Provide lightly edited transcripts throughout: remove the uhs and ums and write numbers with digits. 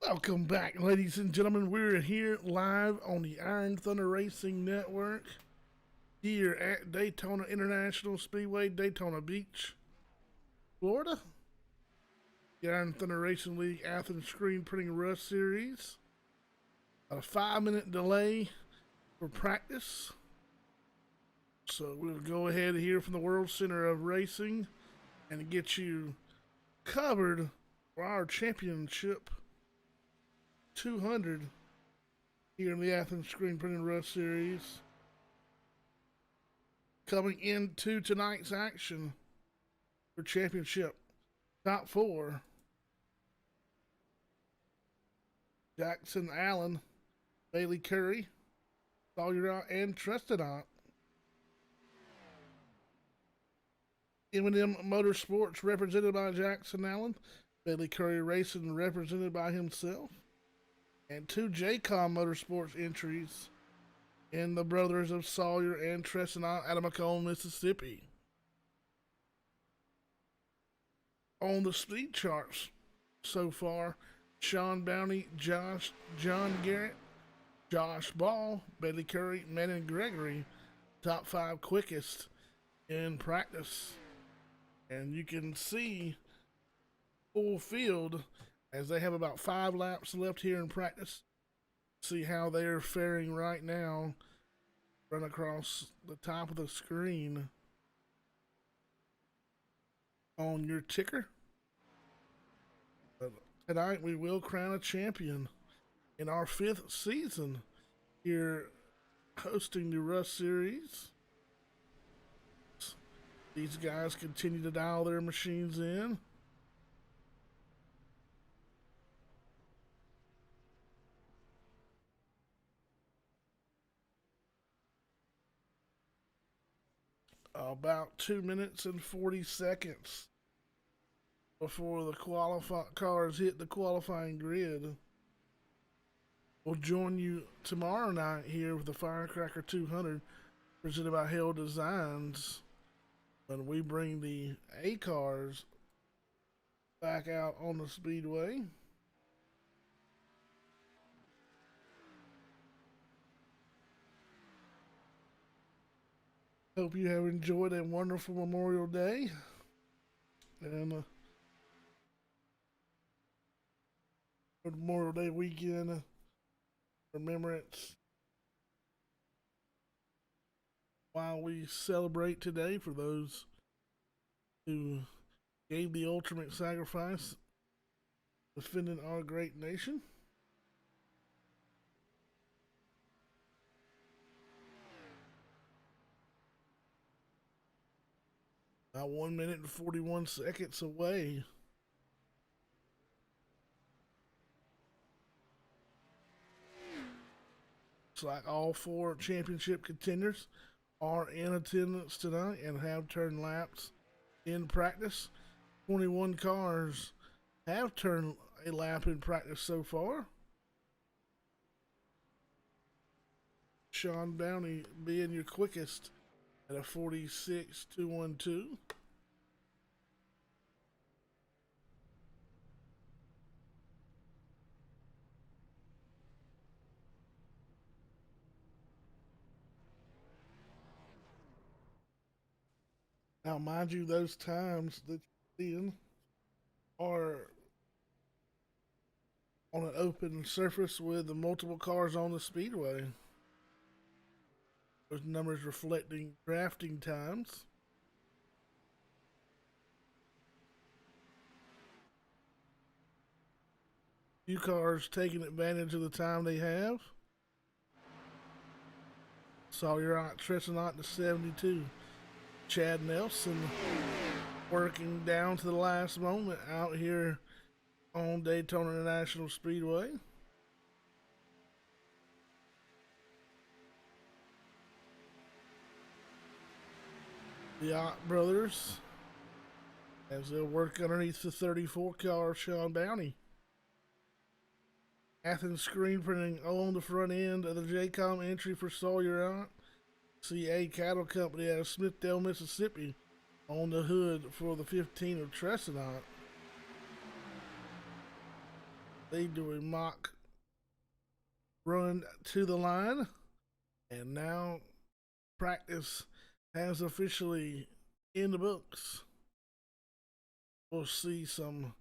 Welcome back, ladies and gentlemen. We're here live on the Iron Thunder Racing Network here at Daytona International Speedway, Daytona Beach, Florida. The Iron Thunder Racing League Athens Screen Printing Rush Series. A 5-minute delay for practice. So we'll go ahead here from the World Center of Racing and get you covered for our championship 200 here in the Athens Screen Printing Rush Series. Coming into tonight's action for championship top 4. Jackson Allen, Bailey Curry, Sawyer and Trestonant. M&M Motorsports represented by Jackson Allen. Bailey Curry Racing represented by himself. And 2 JCOM Motorsports entries in the brothers of Sawyer and Trestonant out of Macomb, Mississippi. On the speed charts so far, Sean Bounty, John Garrett, Josh Ball, Bailey Curry, Manning Gregory, top 5 quickest in practice. And you can see full field as they have about 5 laps left here in practice. See how they're faring right now. Run across the top of the screen on your ticker. But tonight we will crown a champion in our 5th season here hosting the Rush Series. These guys continue to dial their machines in. About 2 minutes and 40 seconds before the cars hit the qualifying grid. We'll join you tomorrow night here with the Firecracker 200 presented by Hell Designs when we bring the A cars back out on the Speedway. Hope you have enjoyed a wonderful Memorial Day and Memorial Day weekend remembrance while we celebrate today for those who gave the ultimate sacrifice defending our great nation. About 1 minute and 41 seconds away. Looks like all 4 championship contenders are in attendance tonight and have turned laps in practice. 21 cars have turned a lap in practice so far. Sean Bounty being your quickest at a 46.212. Now, mind you, those times that you're seeing are on an open surface with the multiple cars on the speedway. Those numbers reflecting drafting times. Few cars taking advantage of the time they have. Sawyer Trestonant to 72. Chad Nelson working down to the last moment out here on Daytona International Speedway. The Ott brothers as they'll work underneath the 34 car Sean Bounty. Athens Screen Printing on the front end of the JCOM entry for Sawyer Ott. CA Cattle Company out of Smithdale, Mississippi on the hood for the 15 of Trestonant. They do a mock run to the line, and now practice has officially in the books. We'll see some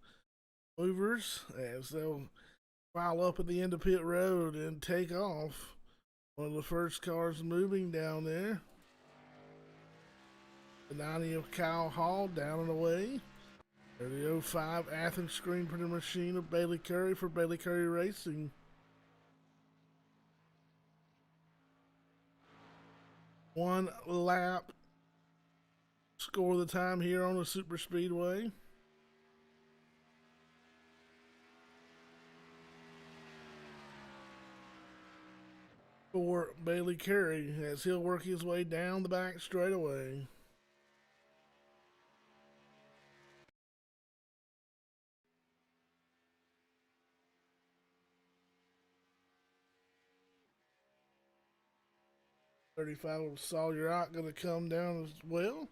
movers as they'll file up at the end of pit road and take off. One of the first cars moving down there. The 90 of Kyle Hall down and away. They're the 05 Athens screen printing machine of Bailey Curry for Bailey Curry Racing. One lap score the time here on the Super Speedway. For Bailey Curry as he'll work his way down the back straightaway. "35 of Sawyer Ott going to come down as well.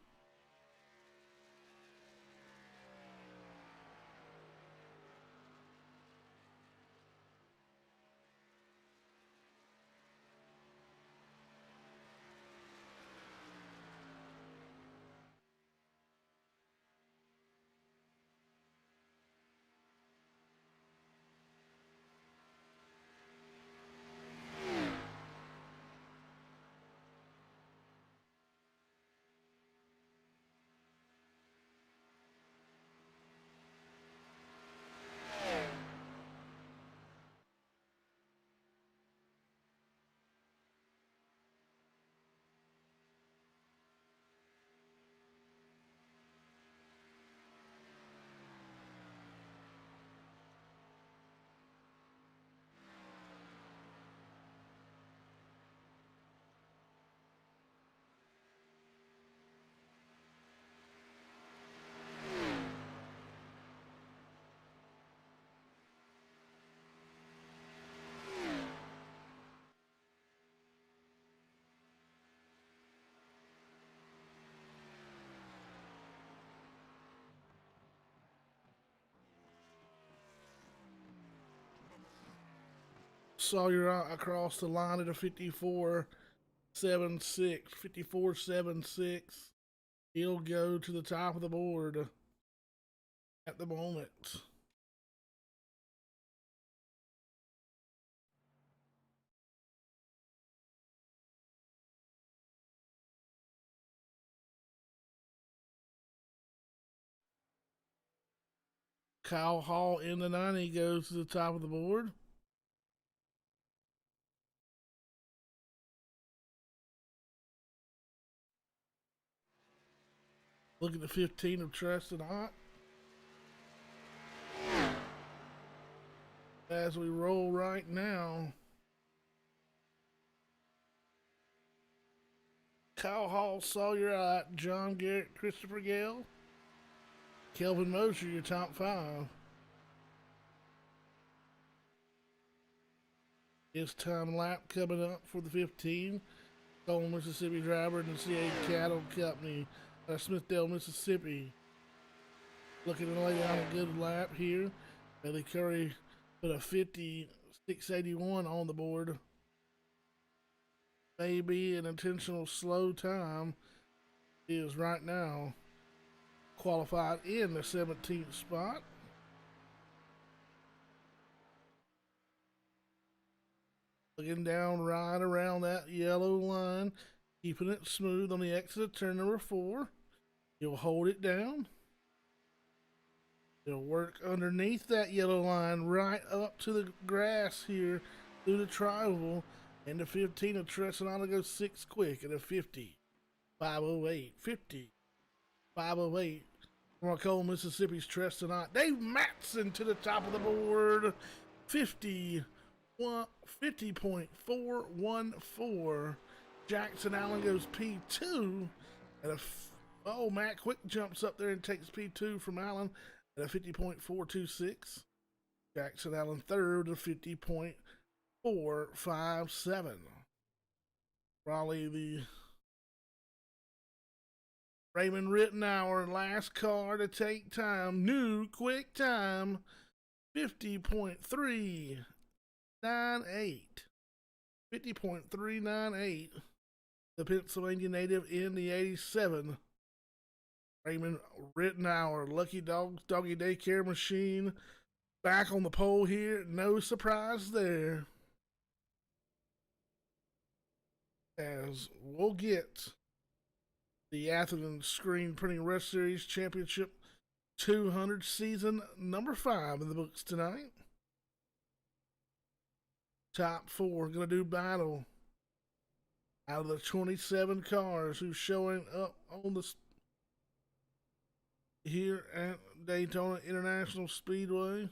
Sawyer Ott across the line at a 54.76. 54.76. He'll go to the top of the board at the moment. Kyle Hall in the 90 goes to the top of the board. Look at the 15 of Treston Ott. As we roll right now, Kyle Hall, Sawyer Ott, John Garrett, Christopher Gale, Kelvin Mosher, your top five. His time lap coming up for the 15. Cole, Mississippi driver in the CA Cattle Company, Smithdale, Mississippi. Looking to lay down a good lap here. Bailey Curry put a 56.81 on the board. Maybe an intentional slow time. He is right now qualified in the 17th spot. Looking down right around that yellow line, keeping it smooth on the exit of turn number 4. He'll hold it down. He'll work underneath that yellow line right up to the grass here through the trioval. And the 15 of Treston goes 6 quick at a 50. 508. 50. 508. From Cole, Mississippi's Treston Ott. Dave Matson to the top of the board. 50.414. Jackson Allen goes P2 at a Matt Quick jumps up there and takes P2 from Allen at a 50.426. Jackson Allen third at 50.457. Raleigh, the Raymond Rittenauer, last car to take time. New quick time. 50.398. 50.398. The Pennsylvania native in the 87. Raymond Rittenhour, Lucky Dogs Doggy Daycare Machine, back on the pole here. No surprise there. As we'll get the Atherton Screen Printing Rush Series Championship 200 season number 5 in the books tonight. Top 4 going to do battle out of the 27 cars who's showing up on the here at Daytona International Speedway.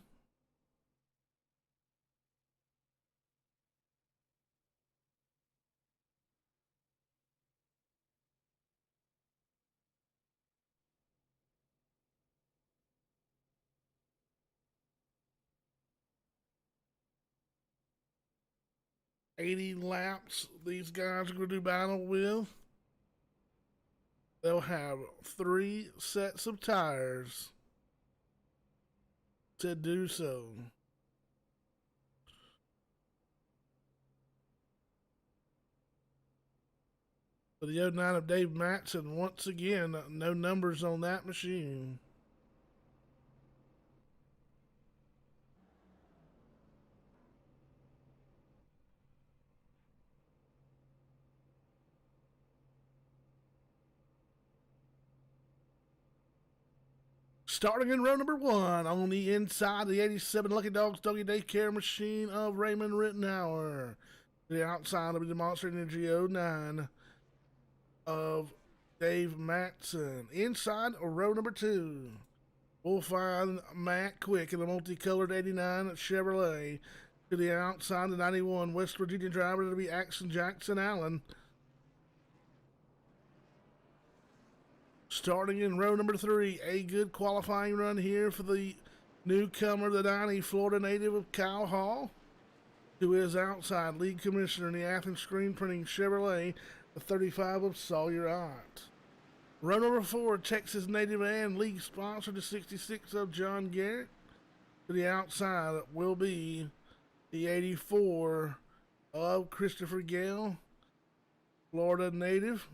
$80 laps these guys are going to do battle with. They'll have 3 sets of tires to do so. For the 09 of Dave Matson, once again, no numbers on that machine. Starting in row number 1 on the inside, the 87 Lucky Dogs Doggy Daycare Machine of Raymond Rittenhour. The outside will be the Monster Energy 09 of Dave Matson. Inside row number 2, we'll find Matt Quick in the multicolored 89 Chevrolet. To the outside, the 91 West Virginia driver, to be Axon Jackson Allen. Starting in row number 3, a good qualifying run here for the newcomer, the 90 Florida native of Kyle Hall. To his outside, lead commissioner in the Athens Screen Printing Chevrolet, the 35 of Sawyer Ott. Row number 4, Texas native and league sponsor, the 66 of John Garrett. To the outside will be the 84 of Christopher Gale, Florida native.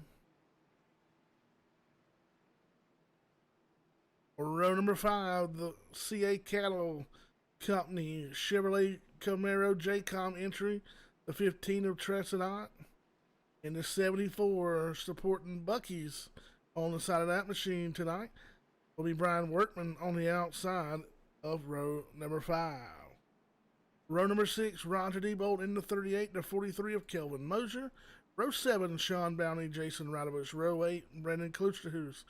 Row number 5, the CA Cattle Company Chevrolet Camaro JCOM entry, the 15 of Tressedot, and the 74 supporting Bucky's on the side of that machine tonight will be Brian Workman on the outside of row number 5. Row number 6, Roger D. Bolt in the 38 to 43 of Kelvin Mosier. Row 7, Sean Bounty, Jason Radovich. Row 8, Brendan Klusterhuis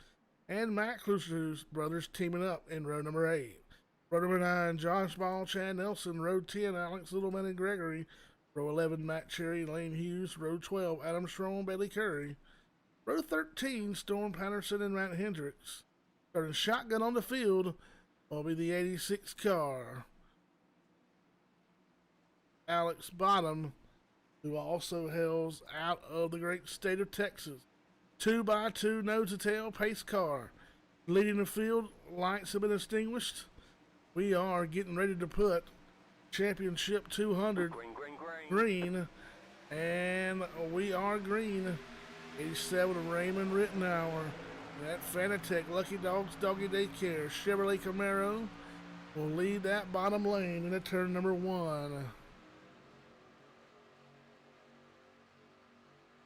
and Matt Klusterhuis brothers teaming up in row number 8. Row number 9, Josh Ball, Chad Nelson. Row 10, Alex Littleman and Gregory. Row 11, Matt Cherry, Lane Hughes. Row 12, Adam Strong, Bailey Curry. Row 13, Storm Patterson and Matt Hendricks. Starting shotgun on the field will be the 86 car, Alex Bottom, who also hails out of the great state of Texas. 2x2 nose to tail pace car. Leading the field, lights have been extinguished. We are getting ready to put Championship 200 green, and we are green. 87 Raymond Rittenhour. That Fanatec Lucky Dogs Doggy Daycare Chevrolet Camaro will lead that bottom lane into turn number 1.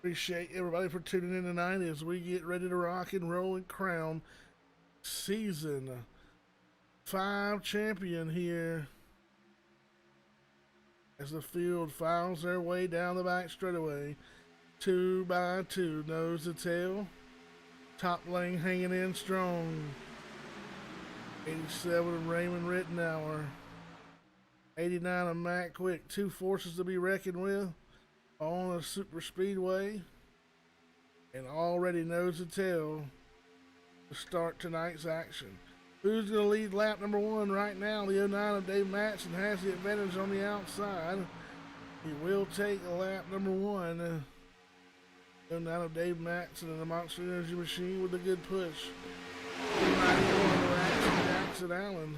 Appreciate everybody for tuning in tonight as we get ready to rock and roll and crown season 5 champion here as the field files their way down the back straightaway. 2x2 nose to tail. Top lane hanging in strong. 87 Raymond Rittenhour. 89 of Matt Quick. 2 forces to be reckoned with on a super speedway, and already nose to tail to start tonight's action. Who's going to lead lap number 1 right now? The 09 of Dave Matson has the advantage on the outside. He will take lap number 1. The 09 of Dave Matson and the Monster Energy Machine with a good push. 91 of Jackson Allen.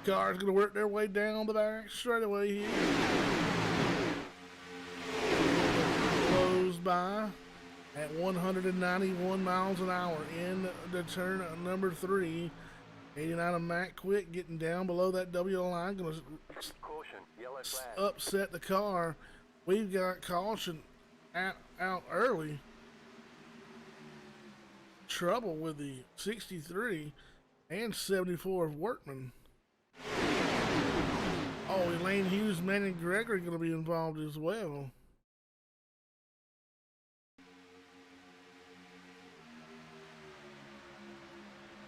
Cars gonna work their way down the back straightaway here. Close by at 191 miles an hour in the turn number 3. 89 of Matt Quick getting down below that W line, gonna upset the car. We've got caution out early. Trouble with the 63 and 74 of Workman. Oh, Elaine Hughes, Manning Gregory going to be involved as well.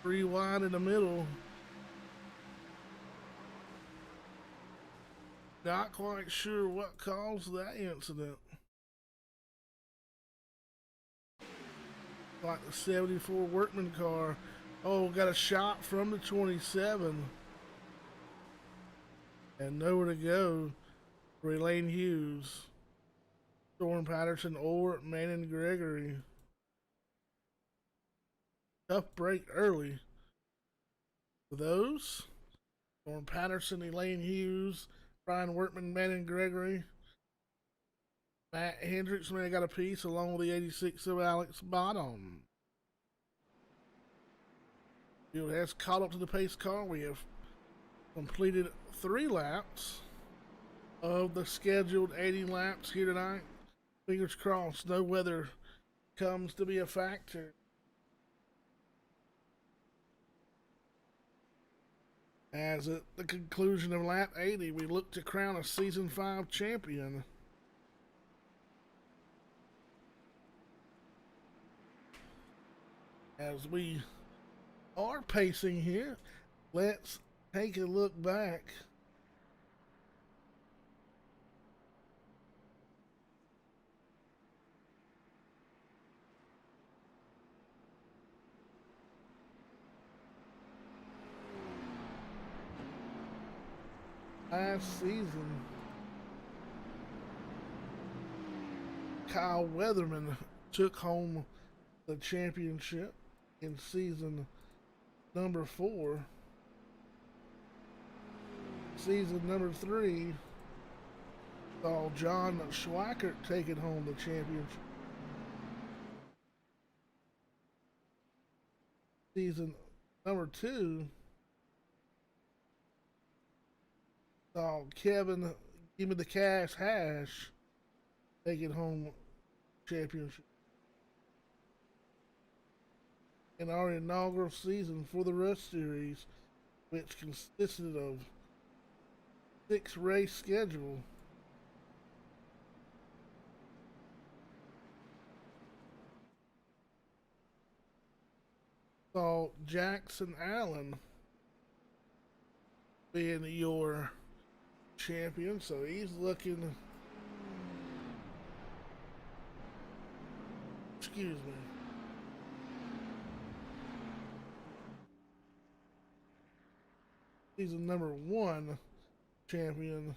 Three wide in the middle. Not quite sure what caused that incident. Like the 74 Workman car. Oh, got a shot from the 27. And nowhere to go for Elaine Hughes, Storm Patterson, or Manning Gregory. Tough break early for those. Storm Patterson, Elaine Hughes, Brian Workman, Manning Gregory. Matt Hendricks may have got a piece along with the 86 of Alex Bottom. Field has caught up to the pace car. We have completed 3 laps of the scheduled 80 laps here tonight. Fingers crossed no weather comes to be a factor. As at the conclusion of lap 80, we look to crown a season 5 champion. As we are pacing here, let's take a look back. Last season, Kyle Weatherman took home the championship in season number 4. Season number 3 saw John Schweikert taking home the championship. Season number 2 saw Kevin Give Me the Cash Hash taking home championship. In our inaugural season for the Rush Series, which consisted of 6 race schedule, saw Jackson Allen being your champion, so he's looking, excuse me, season number 1 champion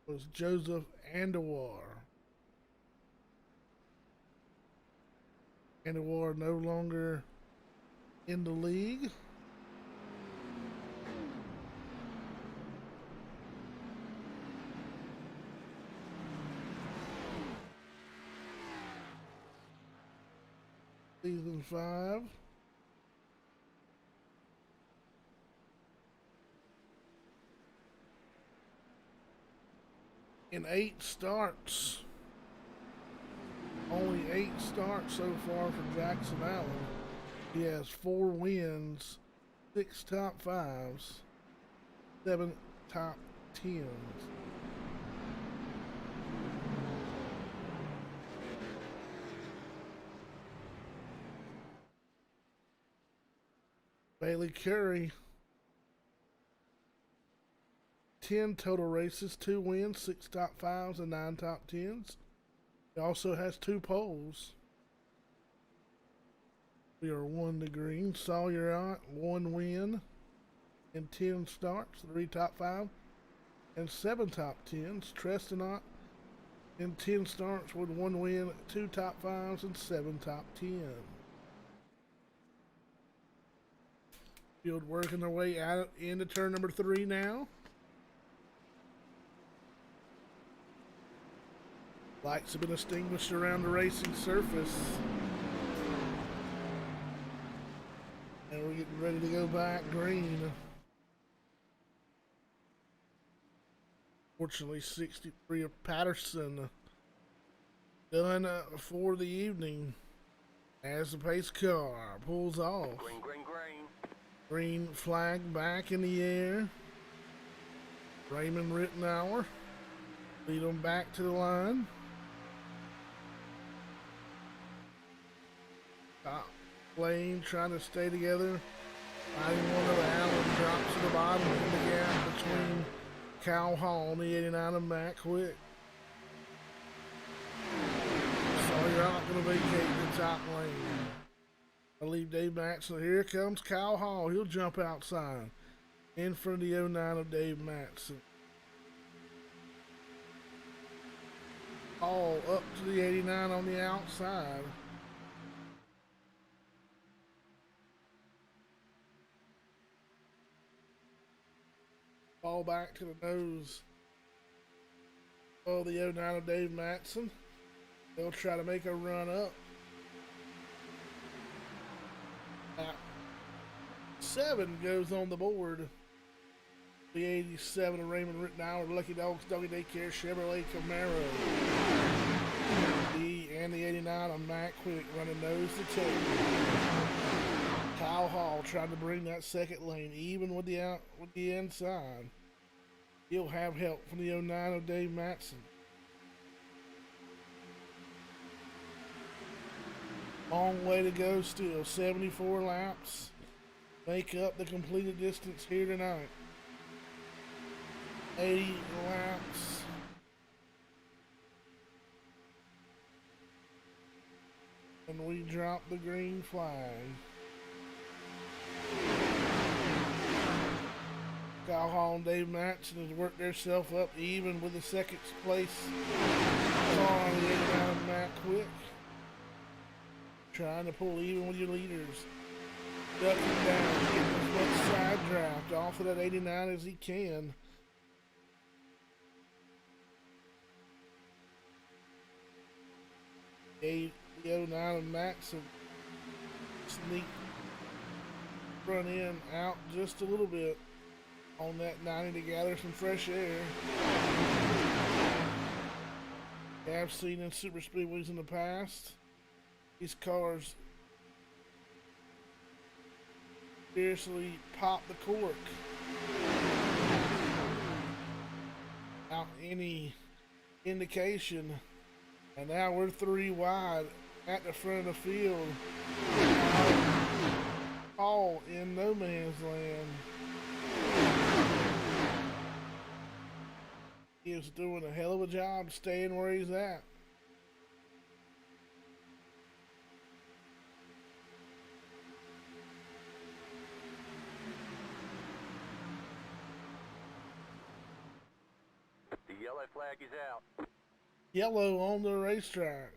was Joseph Andewar. Andewar no longer in the league. Season 5. In 8 starts. Only 8 starts so far for Jackson Allen. He has 4 wins, 6 top 5s, 7 top 10s. Bailey Curry, 10 total races, 2 wins, 6 top 5s, and 9 top 10s. He also has 2 poles. We are 1 to green. Sawyer, 1 win in 10 starts, 3 top 5, and 7 top 10s. Trestonot in 10 starts with 1 win, 2 top 5s, and 7 top 10s. Field working their way out into turn number 3 now. Lights have been extinguished around the racing surface. And we're getting ready to go back green. Fortunately, 63 of Patterson done for the evening as the pace car pulls off. Green, green, green. Green flag back in the air. Raymond Rittenauer lead them back to the line. Top lane trying to stay together. 91 of Allen drops to the bottom in the gap between Cal Hall and the 89 of Matt Quick. So you're not going to vacate the top lane. I leave Dave Matson. Here comes Cal Hall. He'll jump outside in front of the 09 of Dave Matson. Hall up to the 89 on the outside. Ball back to the nose of the 09 of Dave Matson. They'll try to make a run up. 7 goes on the board. The 87 of Raymond Rittenauer, Lucky Dogs, Doggy Daycare, Chevrolet Camaro. And the 89 of Matt Quick running nose to tail. Kyle Hall trying to bring that second lane even with the inside. He'll have help from the 09 of Dave Matson. Long way to go still. 74 laps make up the completed distance here tonight. 80 laps. And we drop the green flag. Kyle Hall and Dave Matson has worked themselves up even with the second place car on the 89 of Matt Quick. Trying to pull even with your leaders. Ducking down, getting as much side draft off of that 89 as he can. The 09 of Matson sneak front end out just a little bit on that 90 to gather some fresh air. I've seen in super speedways in the past, these cars seriously pop the cork without any indication. And now we're 3 wide at the front of the field. All in no man's land. He is doing a hell of a job staying where he's at. The yellow flag is out. Yellow on the racetrack.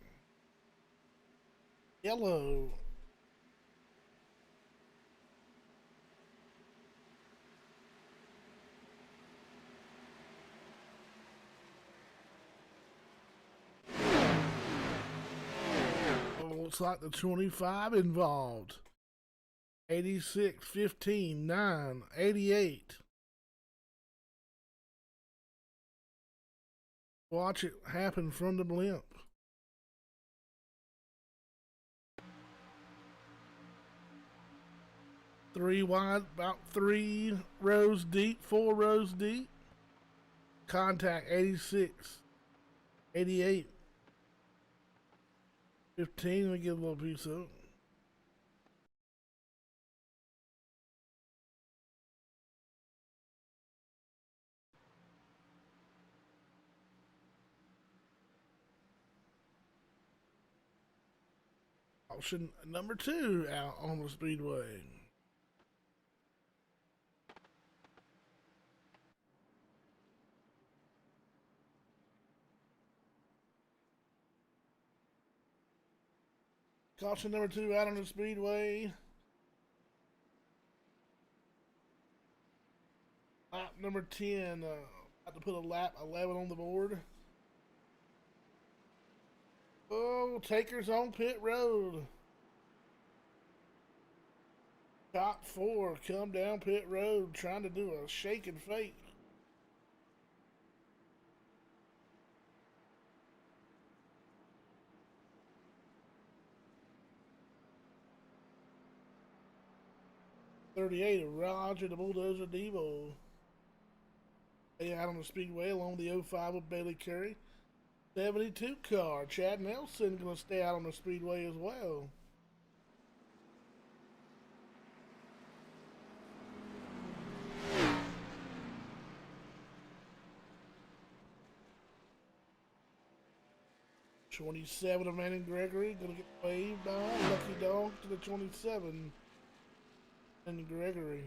Yellow. Looks like the 25 involved. 86, 15, 9, 88. Watch it happen from the blimp. Three wide, about 3 rows deep, 4 rows deep. Contact 86, 88. 15, we get a little piece of it. Option number 2 out on the Speedway. Caution number 2 out on the Speedway. Lap number 10. About to put a lap 11 on the board. Oh, takers on pit road. Top 4 come down pit road trying to do a shake and fake. .38 of Roger the Bulldozer Devo. Stay out on the Speedway along the 05 of Bailey Curry. 72 car, Chad Nelson gonna stay out on the Speedway as well. .27 of Manning Gregory gonna get waved by Lucky Dog to the 27 and Gregory.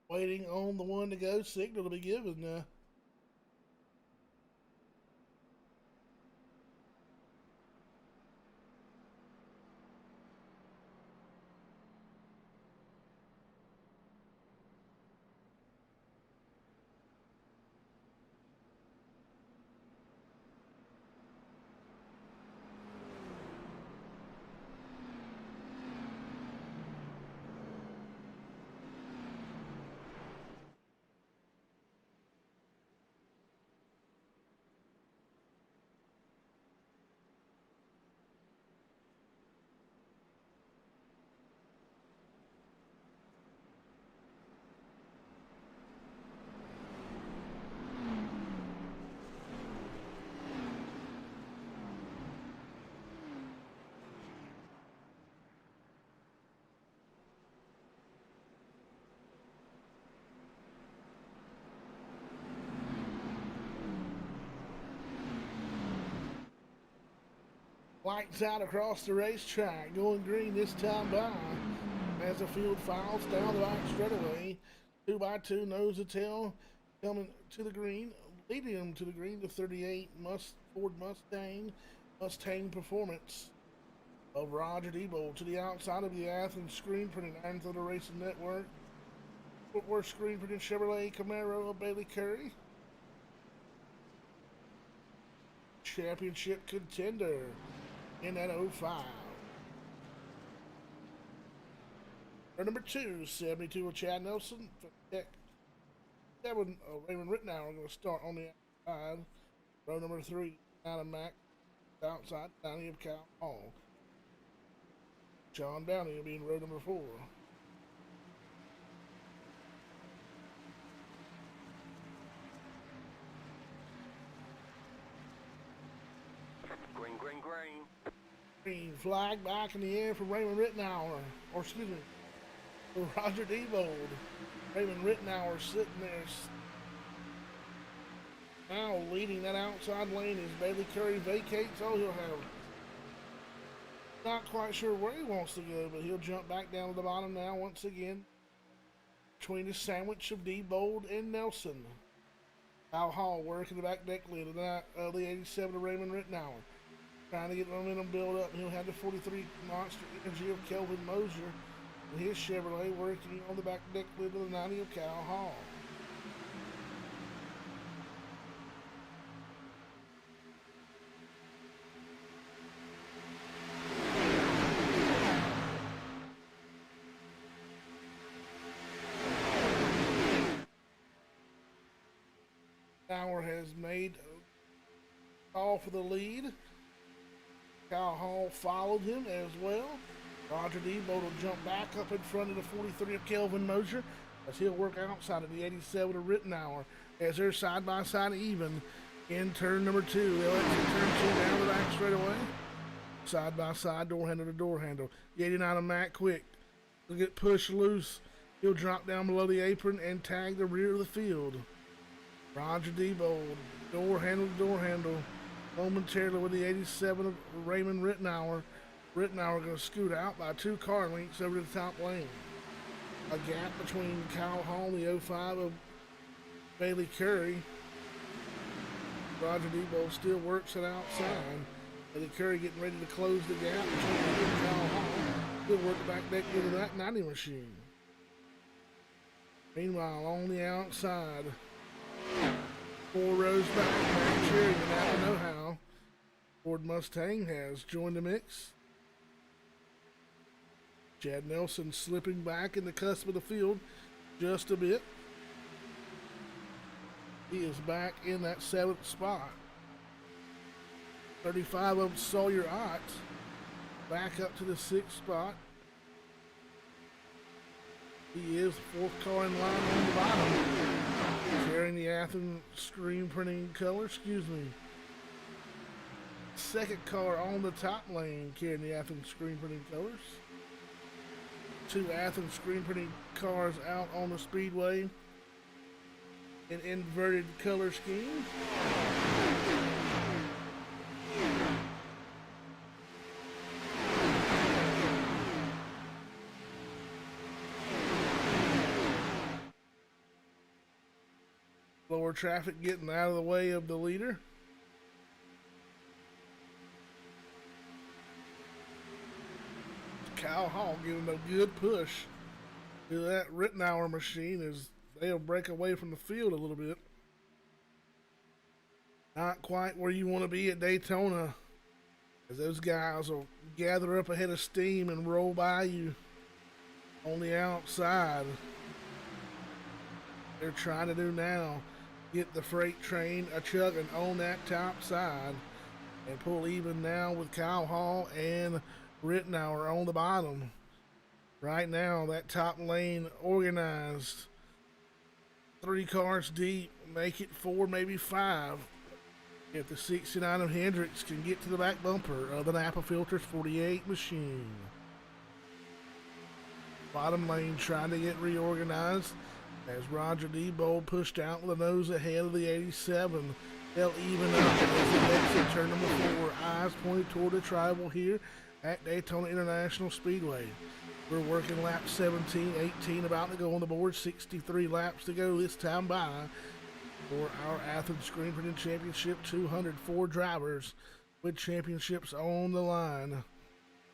Waiting on the one to go signal to be given now. Lights out across the racetrack, going green this time by. As the field files down the back straightaway, 2x2 nose to tail, coming to the green, leading them to the green, the 38 Ford Mustang Performance of Roger Debo to the outside of the Athens screen printing Iron Thunder Racing Network. Footwork screen printing Chevrolet Camaro of Bailey Curry. Championship contender in that 05. Row number 2, 72 of Chad Nelson. Tech 7 of Raymond Rittenauer going to start on the outside. Row number 3, Adam Mack. Outside, Downey of Cal Hall. John Downey will be in row number 4. Green, green, green. Green flag back in the air for Raymond Rittenauer. Or excuse me, for Roger Debold. Raymond Rittenauer sitting there. Now leading that outside lane as Bailey Curry vacates. Oh, he'll have. Not quite sure where he wants to go, but he'll jump back down to the bottom now once again. Between the sandwich of Debold and Nelson. Al Hall working the back deck lid of the 87 of Raymond Rittenauer. Trying to get momentum build up. He'll have the 43 Monster Energy of Kelvin Mosier. And his Chevrolet working on the back deck lid of the 90 of Cal Hall. Rittenauer has made a call for the lead. Kyle Hall followed him as well. Roger Debold will jump back up in front of the 43 of Kelvin Mosier as he'll work outside of the 87 of Rittenauer. as they're side by side even in turn number 2. They'll exit turn 2 down the back straightaway. Side by side, door handle to door handle. The 89 of Matt Quick will get pushed loose. He'll drop down below the apron and tag the rear of the field. Roger Debold, door handle to door handle. Momentarily with the 87 of Raymond Rittenauer. Rittenauer going to scoot out by 2 car lengths over to the top lane. A gap between Kyle Hall and the 05 of Bailey Curry. Roger Debold still works it outside. Bailey Curry getting ready to close the gap between him and Kyle Hall. He'll work the back deck into that 90 machine. Meanwhile, on the outside, 4 rows back, Matt Cherry and Napa Know-How. Ford Mustang has joined the mix. Chad Nelson slipping back in the cusp of the field just a bit. He is back in that 7th spot. 35 of Sawyer Ott back up to the 6th spot. He is 4th car in line on the bottom, carrying the Athens screen printing color. Excuse me. 2nd car on the top lane carrying the Athens screen printing colors. 2 Athens screen printing cars out on the Speedway in inverted color scheme. Lower traffic getting out of the way of the leader. Kyle Hall giving a good push to that Rittenauer machine as they'll break away from the field a little bit. Not quite where you want to be at Daytona, as those guys will gather up ahead of steam and roll by you on the outside. They're trying to do now, get the freight train a-chugging on that top side and pull even now with Kyle Hall and Rittenauer on the bottom. Right now, that top lane organized. 3 cars deep, make it 4, maybe 5. If the 69 of Hendricks can get to the back bumper of the Napa Filters 48 machine. Bottom lane trying to get reorganized as Roger Debold pushed out with a nose ahead of the 87. They'll even up as the exit turn number 4. Eyes pointed toward the tribal here at Daytona International Speedway. We're working lap 17, 18 about to go on the board. 63 laps to go this time by for our Athens Screen Printing Championship. 204 drivers with championships on the line.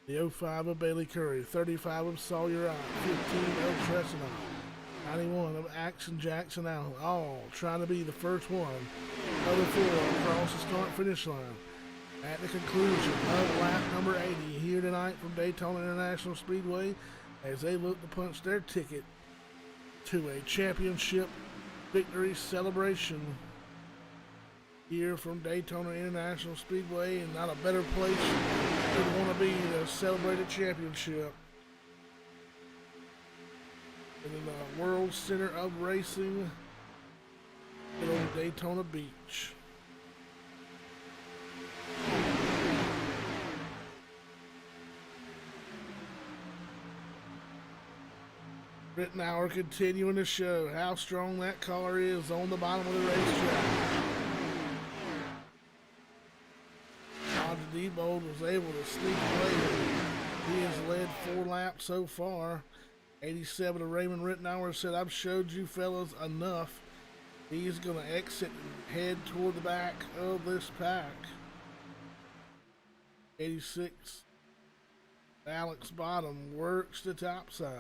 The 05 of Bailey Curry, 35 of Sawyer Ott, 15 of Tressenant, 91 of Action Jackson Allen, all trying to be the first one of the 4 across the start-finish line. At the conclusion of lap number 80 here tonight from Daytona International Speedway, as they look to punch their ticket to a championship victory celebration here from Daytona International Speedway, and not a better place you'd want to be to celebrate a championship. And in the World Center of Racing on Daytona Beach. Rittenauer continuing to show how strong that car is on the bottom of the racetrack. Roger Debold was able to sneak away. He has led 4 laps so far. 87 of Raymond Rittenauer said, "I've showed you fellas enough." He's going to exit and head toward the back of this pack. 86, Alex Bottom works the top side.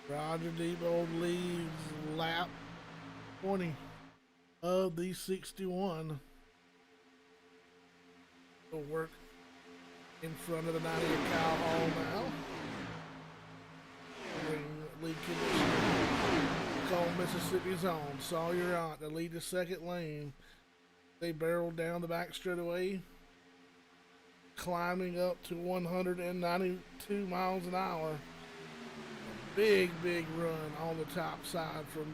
Roger Debold leads lap 20 of the 61. He'll work in front of the 90 of Kyle Hall now. Lead condition. Call Mississippi's on. Sawyer Ott to lead the second lane. They barrel down the back straightaway. climbing up to 192 miles an hour. Big run on the top side from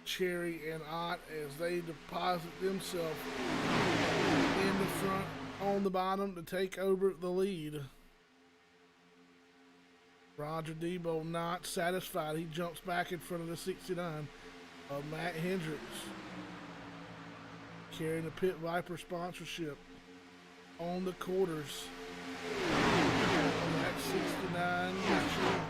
Cherry and Ott as they deposit themselves in the front on the bottom to take over the lead. Roger Debo not satisfied. He jumps back in front of the 69 of Matt Hendricks, carrying the Pit Viper sponsorship on the quarters on that 69 machine.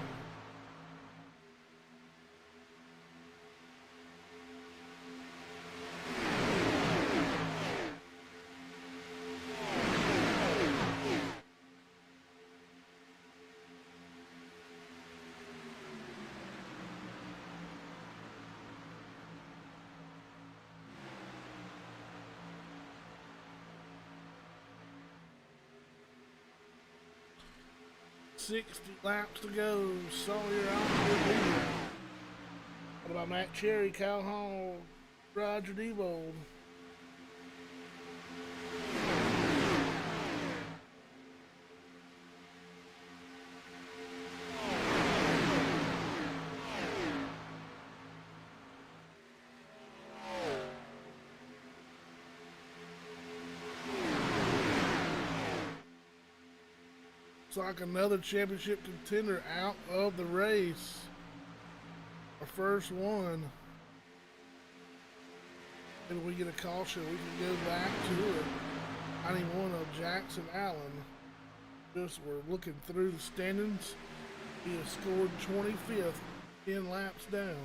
.60 laps to go. Sawyer out the lead. What about Matt Cherry, Kyle Hall, Roger Debold? Like another championship contender out of the race. Our first one. And we get a caution, we can go back to it. 91 of Jackson Allen. Just we're looking through the standings. He has scored 25th, 10 laps down.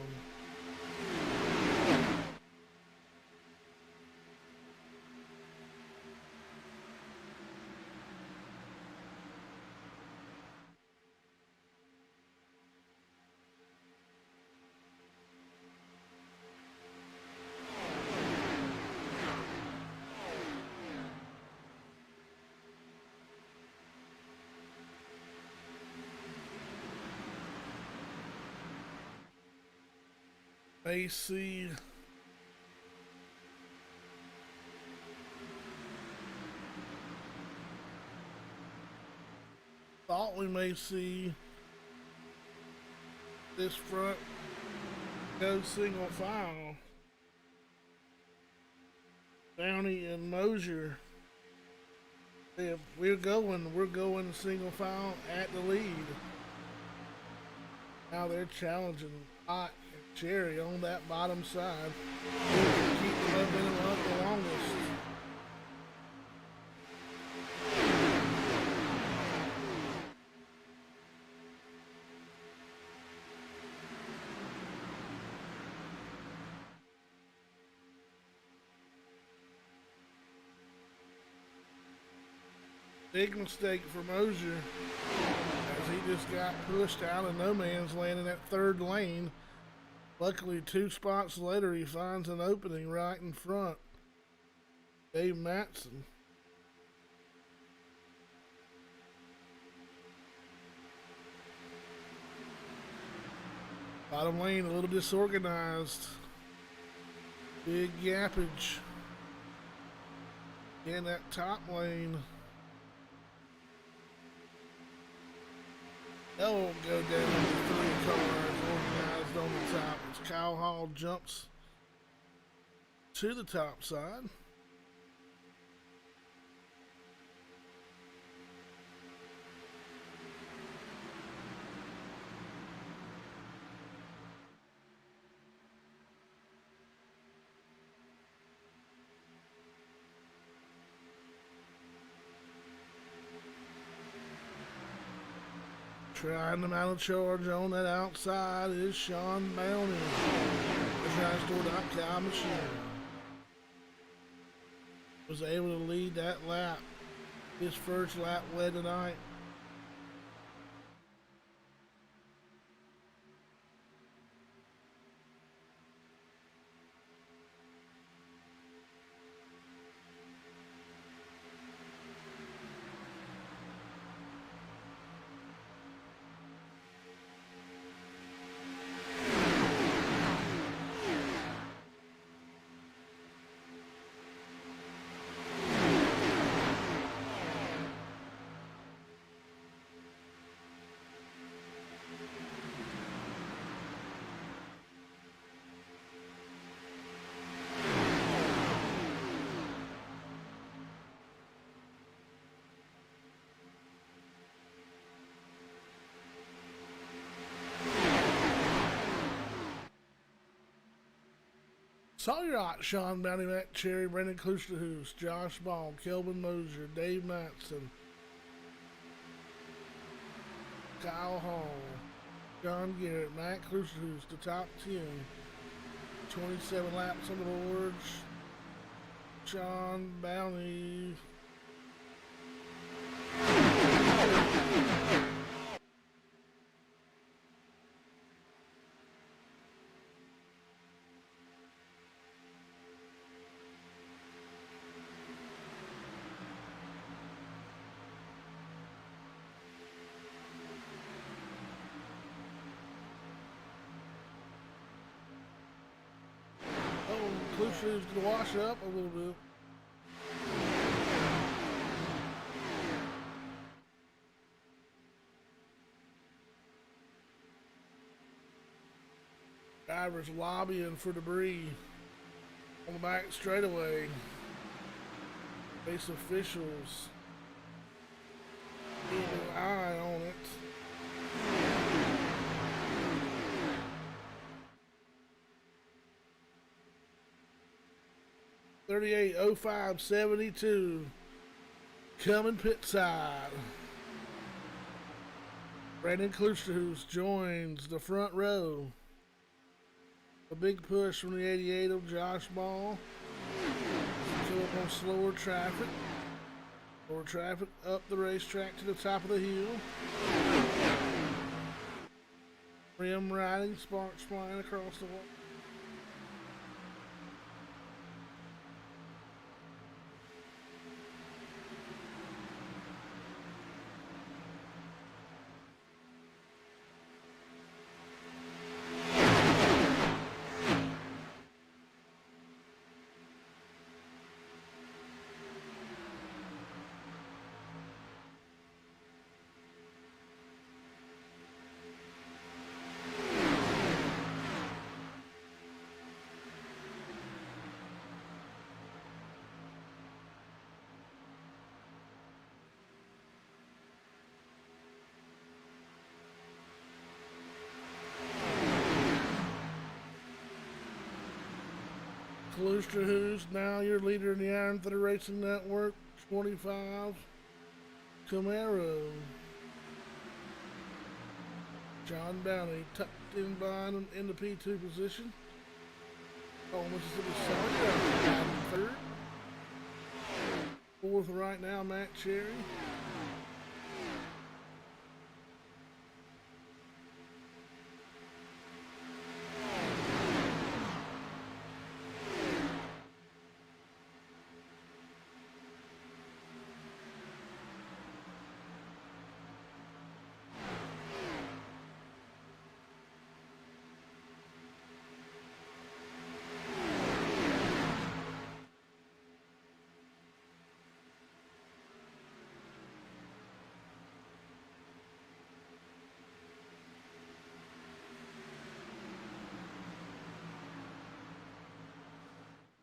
May see thought we may see this front go single file. Downey and Mosier. We're going single file at the lead. Now they're challenging Ott and Cherry on that bottom side. Keep the momentum up the longest. Big mistake for Mosier as he just got pushed out of no man's land in that third lane. Luckily, 2 spots later, he finds an opening right in front. Dave Matson. Bottom lane a little disorganized. Big gappage in that top lane. That won't go down with 3 cars organized on the top as Kyle Hall jumps to the top side. Trying to mount a charge on that outside is Sean Bowney. The machine was able to lead that lap. His first lap led tonight. Sawyer Ott, Sean Bounty, Matt Cherry, Brandon Klusterhoos, Josh Ball, Kelvin Mosier, Dave Matson, Kyle Hall, John Garrett, Matt Klusterhoos, the top 10. 27 laps on the boards. Sean Bounty. Klusterhoos gonna wash up a little bit. Drivers lobbying for debris on the back straightaway. Race officials keeping an eye on it. $38.05.72 coming pit side. Brandon Klusterhoos joins the front row. A big push from the 88 of Josh Ball. Still up on slower traffic. Slower traffic up the racetrack to the top of the hill. Rim riding, sparks flying across the wall. Klusterhoos, now your leader in the Iron Thunder Racing Network, 25. Camaro. John Bounty tucked in behind him in the P2 position. Oh, Mississippi Sawyer, third. Fourth right now, Matt Cherry.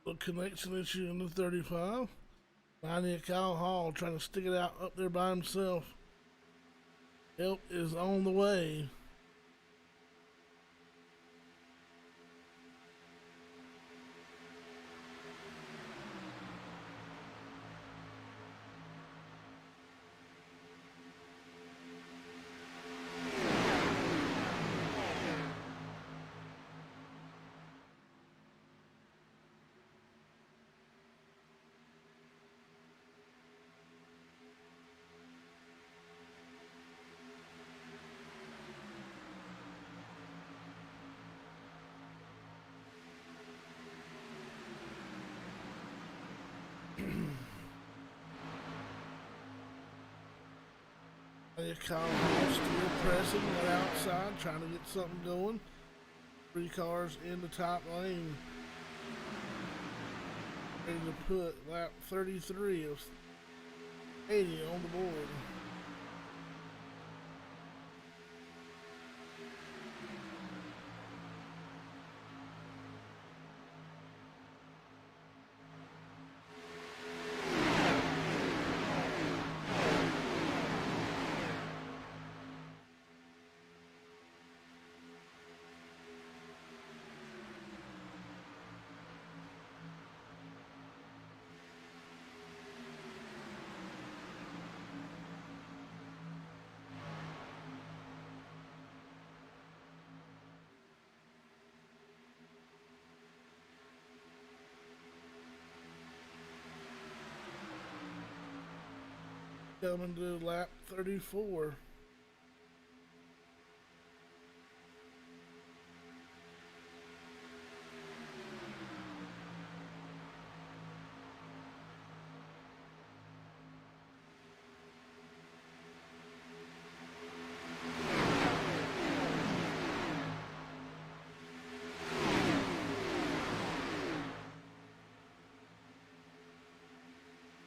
A connection issue in the 35. 90 of Kyle Hall trying to stick it out up there by himself. Help is on the way. Kyle Hall still pressing right outside, trying to get something going. 3 cars in the top lane. Ready to put lap 33 of 80 on the board. Coming to lap 34.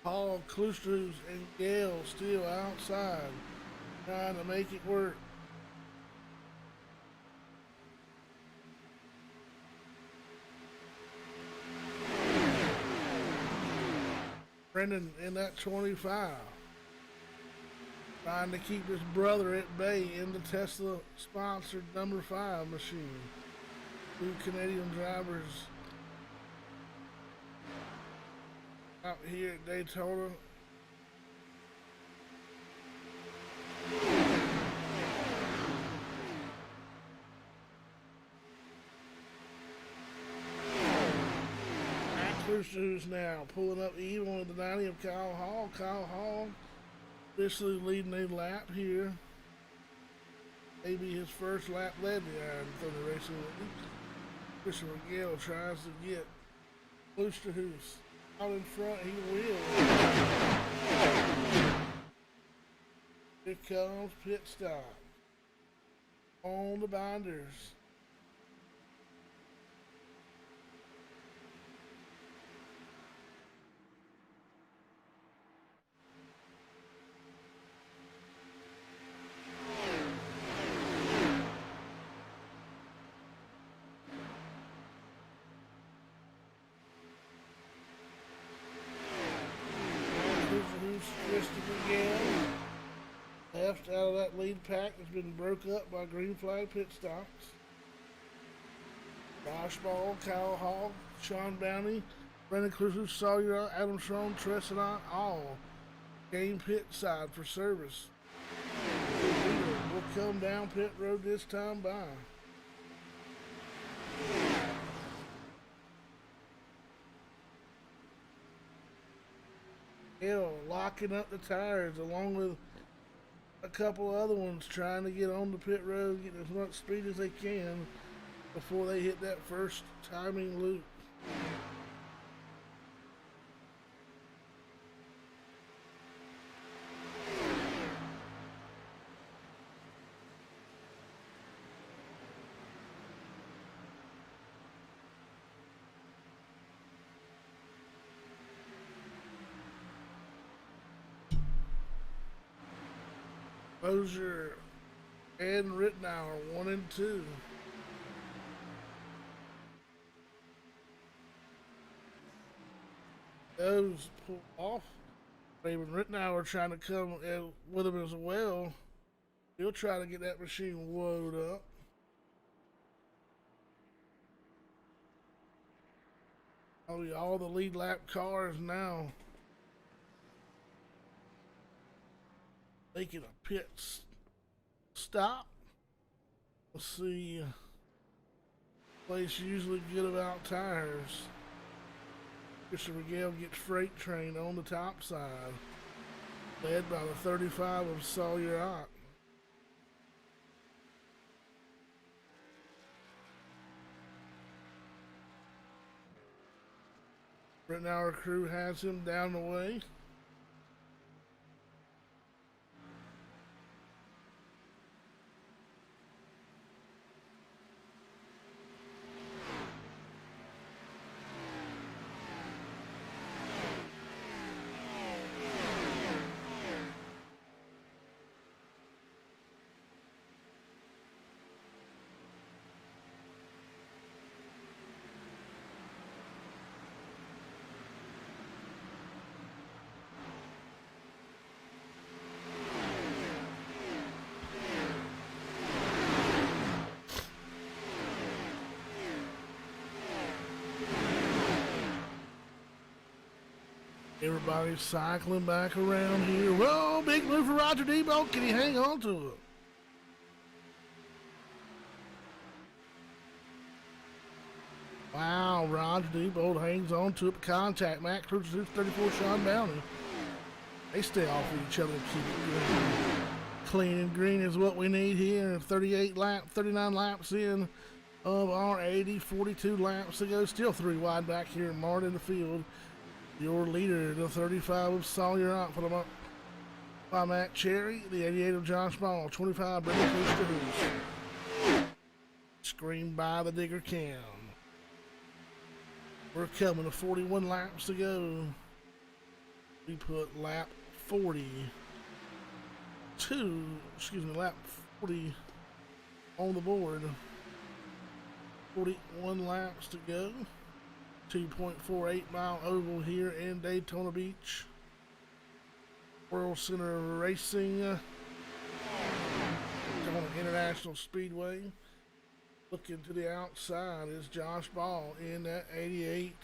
Paul, Klusters, and Gale still outside, trying to make it work. Brendan in that 25, trying to keep his brother at bay in the Tesla-sponsored number 5 machine. Two Canadian drivers out here at Daytona. Who's now pulling up even with the 90 of Kyle Hall. Kyle Hall officially leading a lap here. Maybe his first lap led the Iron Thunder Racing League. Christian Miguel tries to get Klooster, who's out in front. He will. Here comes pit stop on the binders. Left out of that lead pack has been broke up by green flag pit stops. Josh Ball, Kyle Hall, Sean Bounty, Brendan Crusoe, Sawyer, Adam Schroen, Tressedant, all came pit side for service. Will come down pit road this time by. Hill locking up the tires along with a couple other ones trying to get on the pit road, getting as much speed as they can before they hit that first timing loop. Mosier and Rittenauer 1 and 2. Those pull off. Raven Rittenauer trying to come with him as well. He'll try to get that machine woed up. All the lead lap cars now making a pit stop. Let's see. Place usually good about tires. Christian Miguel gets freight train on the top side, led by the 35 of Sawyer Ott. Rittenauer crew has him down the way. Everybody's cycling back around here. Whoa, big move for Roger Debo. Can he hang on to it? Wow, Roger Debo hangs on to it. Contact. Matt Cruz, 34, Sean Bounty. They stay off of each other and keep it green. Clean and green is what we need here. 39 laps in of our 80, 42 laps to go. Still 3 wide back here in Martin in the field. Your leader, the 35 of Sawyer Rock for the by Matt Cherry, the 88 of Josh Ball, 25 Brendan Cooster. Screened by the Digger Cam. We're coming to 41 laps to go. We put lap lap 40 on the board. 41 laps to go. 2.48 mile oval here in Daytona Beach. World Center Racing. Daytona International Speedway. Looking to the outside is Josh Ball in that 88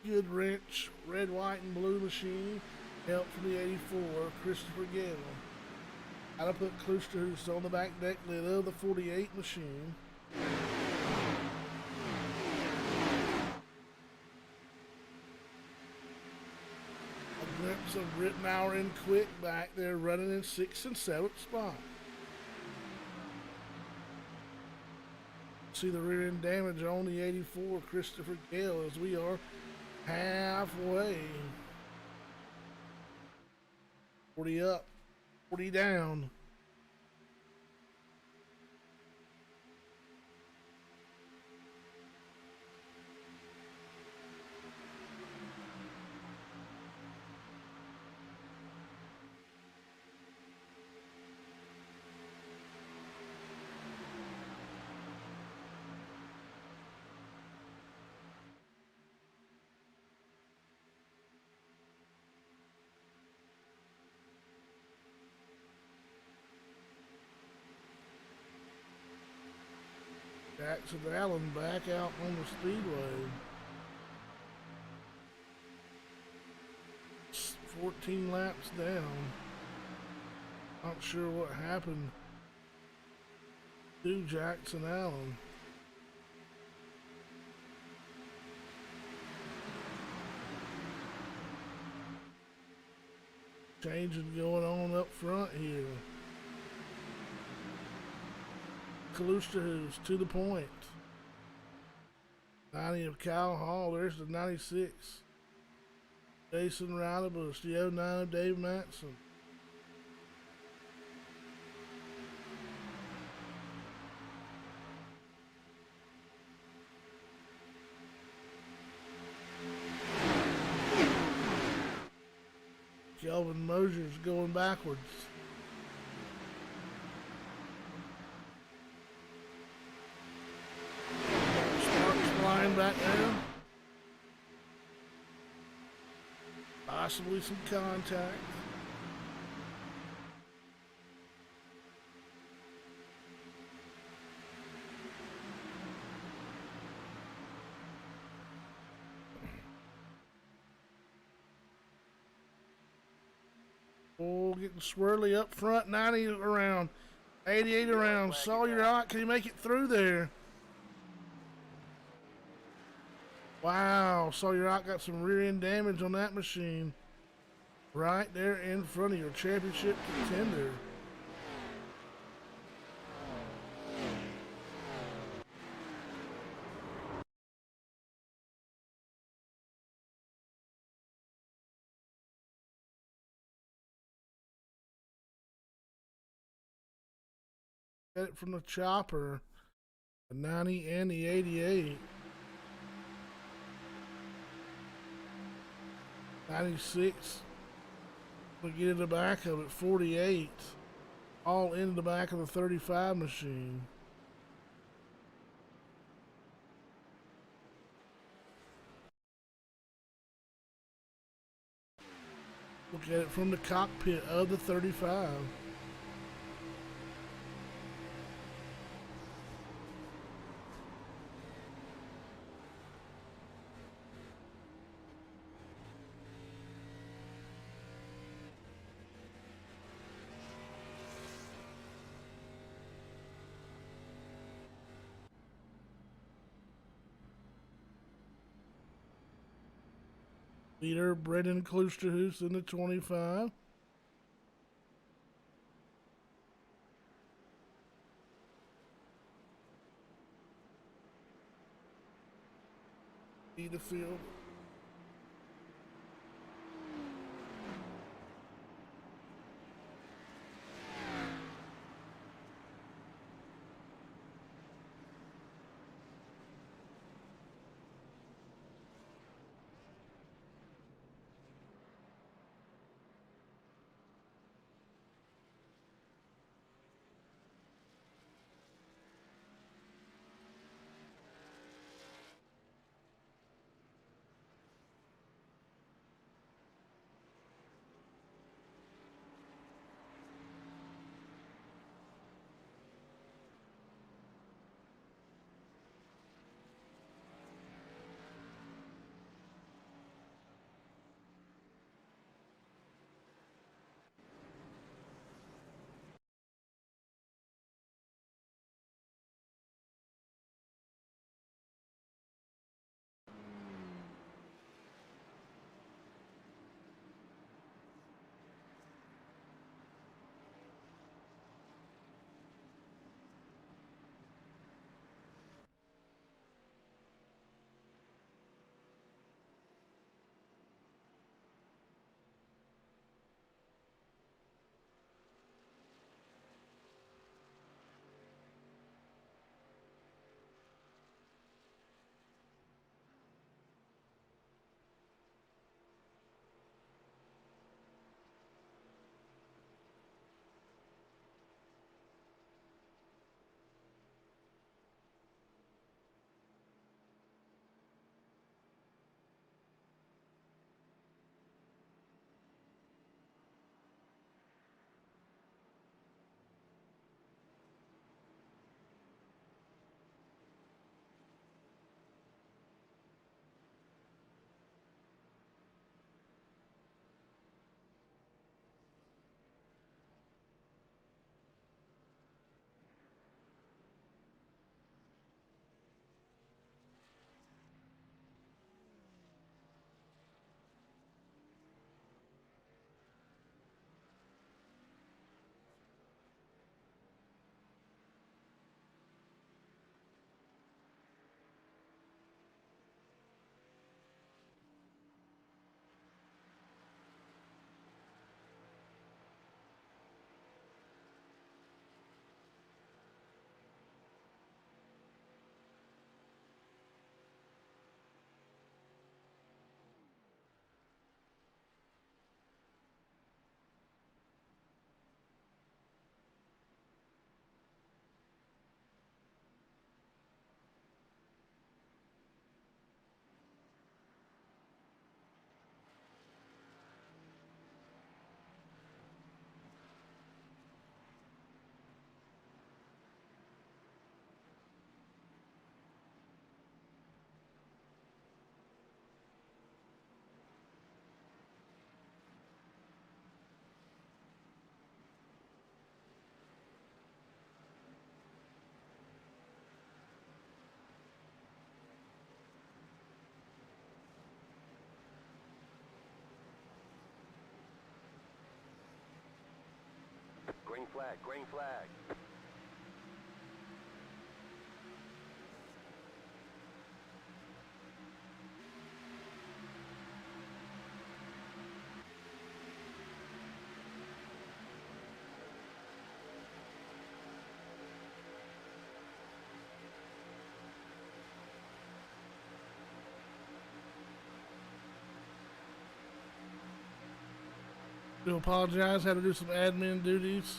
Good Wrench red, white, and blue machine. Help from the 84 Christopher Gale. How to put Klusterhuis on the back deck lid of the 48 machine. A glimpse of Rittenauer and Quick back there running in 6th and 7th spot. See the rear end damage on the 84 Christopher Gale as we are halfway. 40 up, 40 down. Jackson Allen back out on the speedway. 14 laps down. Not sure what happened to Jackson Allen. Changing going on up front here. Klusterhuis to the point. 90 of Kyle Hall. There's the 96. Jason Ridebush. The 09 of Dave Matson. Kelvin Mosier's going backwards. Back there. Possibly some contact. Oh, getting swirly up front. 90 around. 88 around. Sawyer Rock. Can he make it through there? Wow, Sawyer Rock got some rear end damage on that machine. Right there in front of your championship contender. Get it from the chopper. The 90 and the 88. 96. We get in the back of it. 48. All in the back of the 35 machine. Look at it from the cockpit of the 35. Leader Brendan Klusterhuis in the 25. Lead the field. Green flag, green flag. Do apologize. Had to do some admin duties.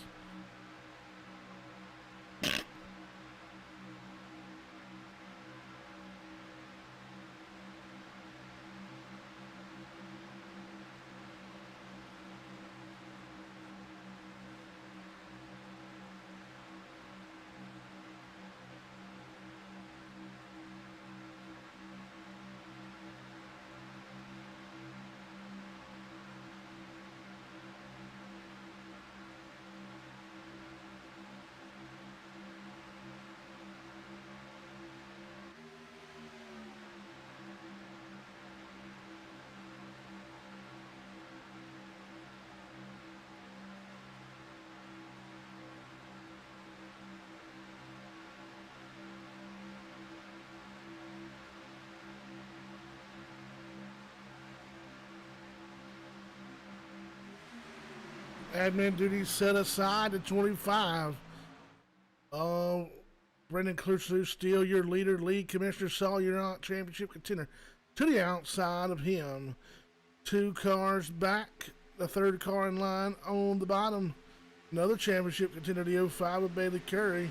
admin duties set aside to 25. Brendan Kluser still your leader. League commissioner Saul, you're not championship contender. To the outside of him, 2 cars back. The 3rd car in line on the bottom. Another championship contender, the 05 of Bailey Curry.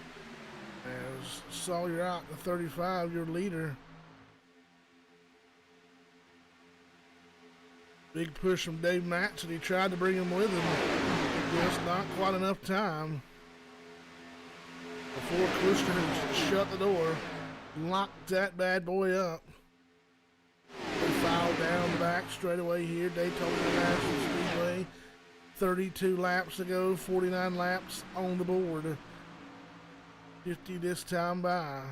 As Saul, you're out. The 35, your leader. Big push from Dave Matson. He tried to bring him with him. Just not quite enough time. Before Kluster shut the door, locked that bad boy up. They filed down the back straightaway here. Daytona International Speedway. 32 laps to go, 49 laps on the board. 50 this time by.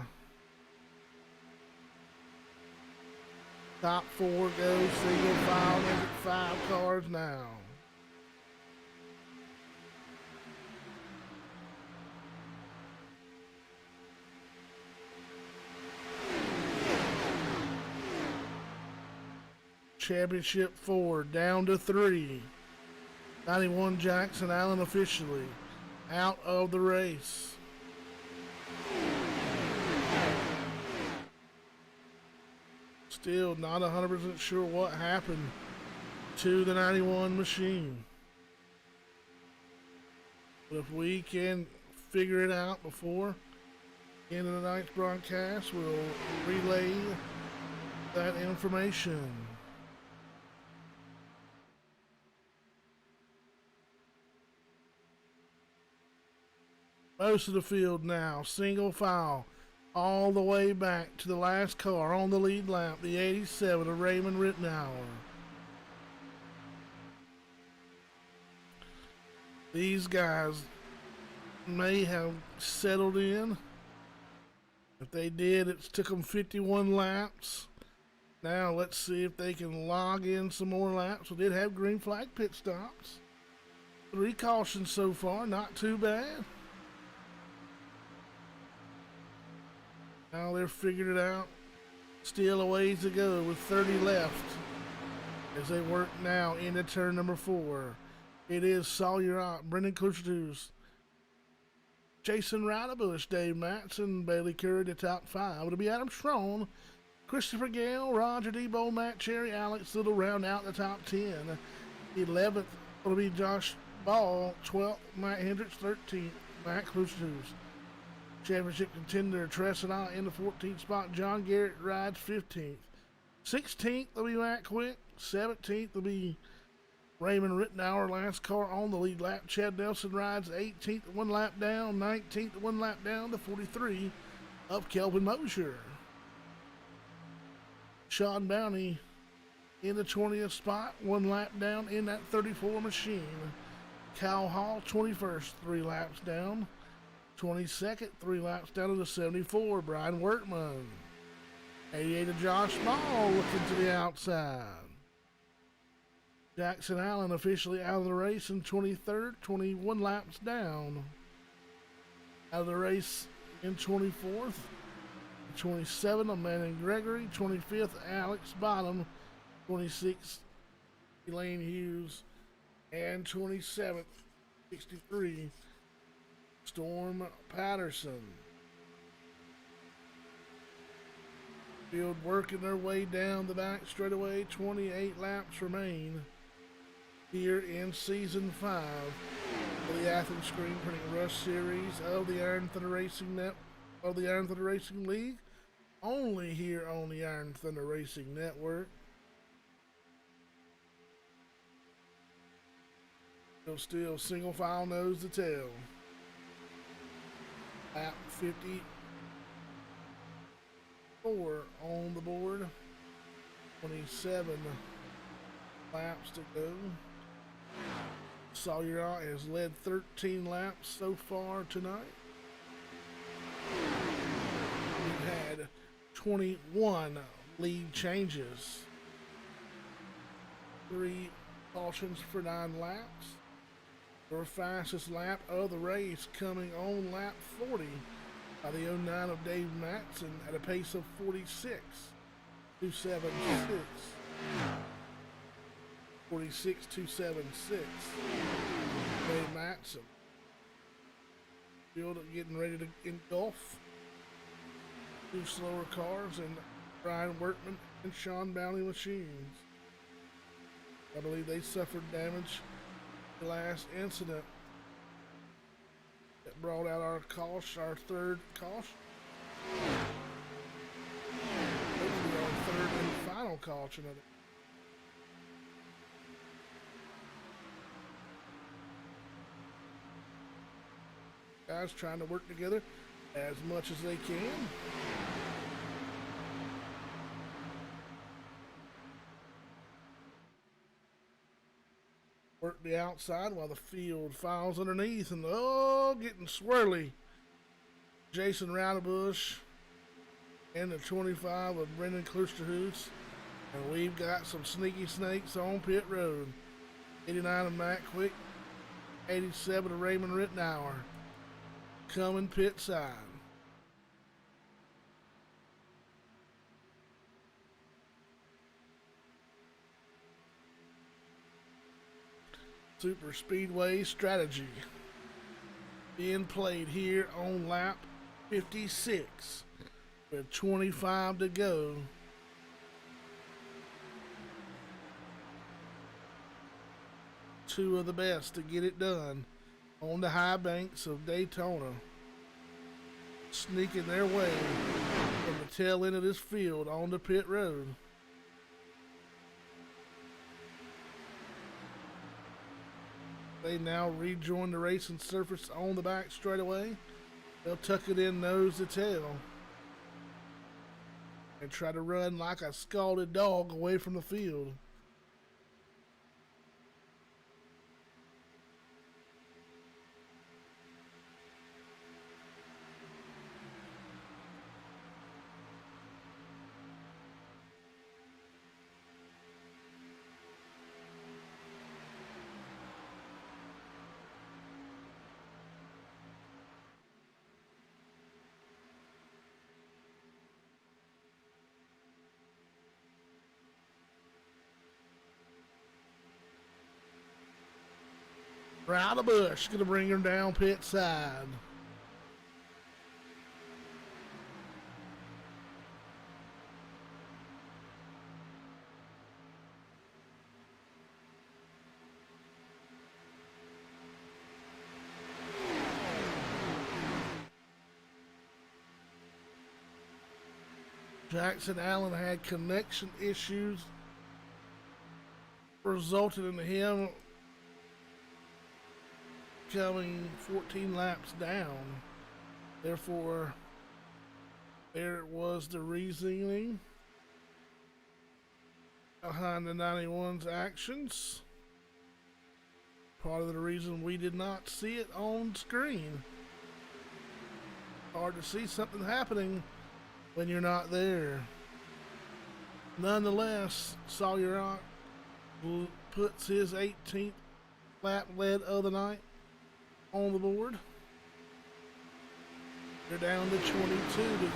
Top 4 goes single file, make it 5 cars now. Championship 4 down to 3. 91 Jackson Allen officially out of the race. Still not 100% sure what happened to the 91 machine. But if we can figure it out before the end of the night's broadcast, we'll relay that information. Most of the field now, single file, all the way back to the last car on the lead lap, the 87 of Raymond Rittenauer. These guys may have settled in. If they did, it took them 51 laps. Now let's see if they can log in some more laps. We did have green flag pit stops. 3 cautions so far, not too bad. Now they're figuring it out. Still a ways to go with 30 left as they work now into turn number 4. It is Sawyer Ott, Brendan Kluster's, Jason Ridebush, Dave Matson, Bailey Curry, the top 5. It'll be Adam Strone, Christopher Gale, Roger Debo, Matt Cherry, Alex Little round out the top 10. 11th will be Josh Ball, 12th, Matt Hendricks, 13th, Matt Kluster's. Championship contender Tresson in the 14th spot. John Garrett rides 15th. 16th will be Matt Quick. 17th will be Raymond Rittenauer, last car on the lead lap. Chad Nelson rides 18th, 1 lap down. 19th, 1 lap down to 43 of Kelvin Mosier. Sean Bounty in the 20th spot, 1 lap down in that 34 machine. Kyle Hall 21st, 3 laps down. 22nd, 3 laps down to the 74, Brian Workman. 88 of Josh Small looking to the outside. Jackson Allen officially out of the race in 23rd, 21 laps down. Out of the race in 24th. 27th, Amanda Gregory. 25th, Alex Bottom. 26th, Elaine Hughes. And 27th, 63, Storm Patterson. Field working their way down the back straightaway. 28 laps remain here in season 5 of the Athens Screen Printing Rush Series of the Iron Thunder Racing League. Only here on the Iron Thunder Racing Network. Still single file nose to tail. Lap 54 on the board. 27 laps to go. Sawyer has led 13 laps so far tonight. We've had 21 lead changes. 3 cautions for 9 laps. Our fastest lap of the race coming on lap 40 by the 09 of Dave Matson at a pace of 46.276. 46.276. Dave Matson. Field getting ready to engulf 2 slower cars and Brian Workman and Sean Bounty machines. I believe they suffered damage the last incident that brought out our caution, our third caution. Hopefully our third and final caution of it. Guys trying to work together as much as they can. Work the outside while the field files underneath, and getting swirly. Jason Roudabush and the 25 of Brendan Klusterhoos, and we've got some sneaky snakes on pit road. 89 of Matt Quick, 87 of Raymond Rittenauer. Coming pit side. Super Speedway strategy being played here on lap 56 with 25 to go. Two of the best to get it done on the high banks of Daytona, sneaking their way from the tail end of this field onto pit road. They now rejoin the racing surface on the back straightaway. They'll tuck it in nose to tail and try to run like a scalded dog away from the field. Roudabush gonna bring her down pit side. Jackson Allen had connection issues, resulted in him coming 14 laps down. Therefore, there was the reasoning behind the 91's actions. Part of the reason we did not see it on screen. Hard to see something happening when you're not there. Nonetheless, Sawyer puts his 18th lap lead of the night on the board. They're down to 22 to go.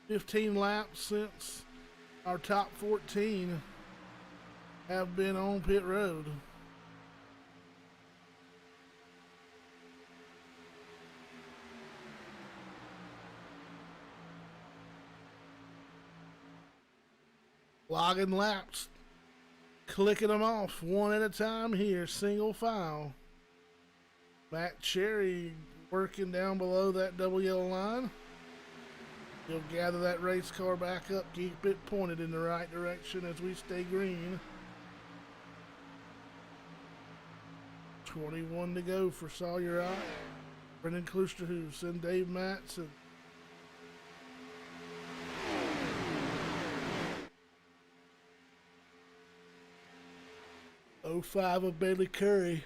15 laps since our top 14 have been on pit road. Logging laps, clicking them off one at a time here, single file. Matt Cherry working down below that double yellow line. He'll gather that race car back up, keep it pointed in the right direction as we stay green. 21 to go for Sawyer Eye, Brendan Klusterhoos, and Dave Matson. '05 of Bailey Curry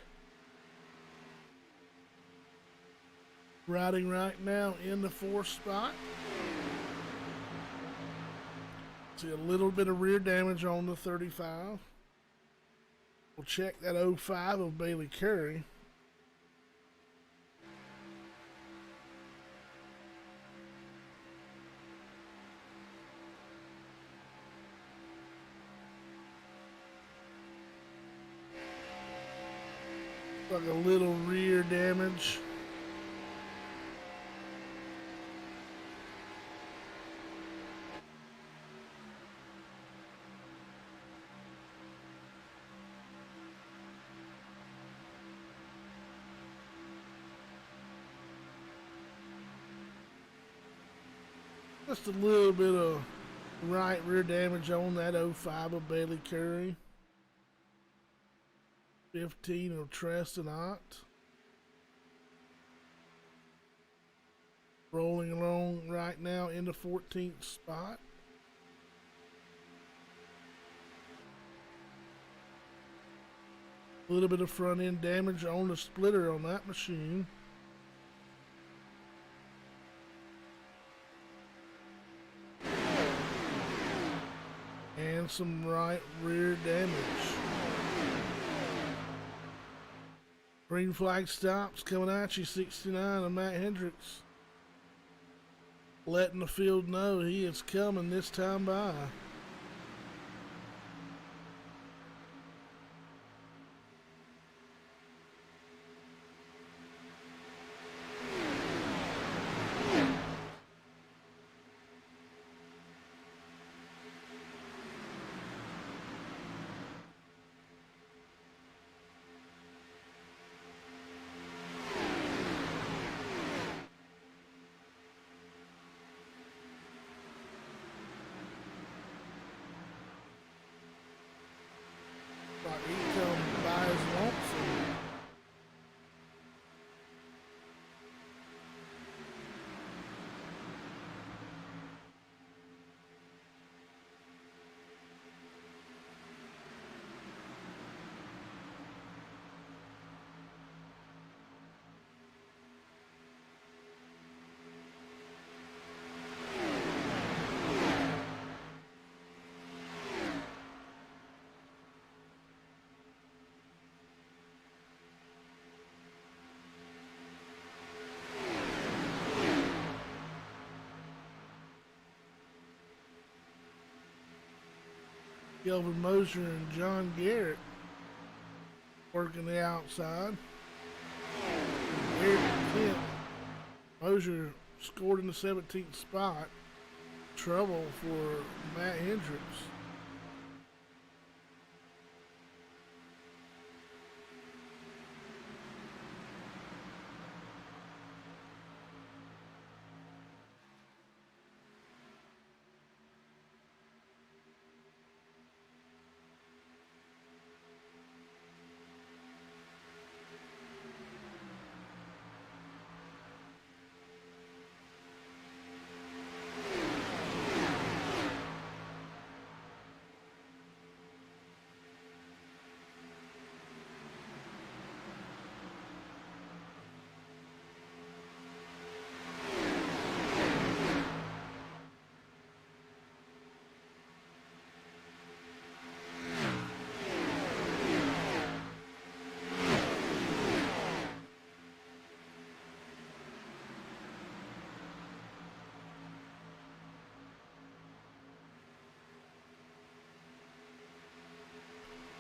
riding right now in the 4th spot. See a little bit of rear damage on the 35. We'll check that 05 of Bailey Curry. Like a little rear damage. Just a little bit of right rear damage on that 05 of Bailey Curry. 15 of Trestonot. Rolling along right now in the 14th spot. A little bit of front end damage on the splitter on that machine. And some right rear damage. Green flag stops coming at you, 69 of Matt Hendricks. Letting the field know he is coming this time by. Like he come by his lonesome. Kelvin Mosier and John Garrett working the outside. Garrett in 10th. Mosier scored in the 17th spot. Trouble for Matt Hendricks.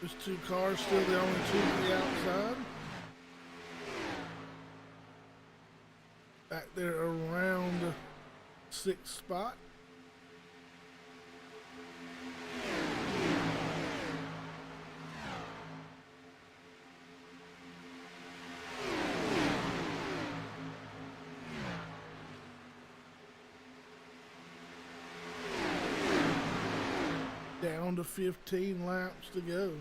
There's two cars, still the only two to the outside. Back there around the 6th spot. Down to 15 laps to go.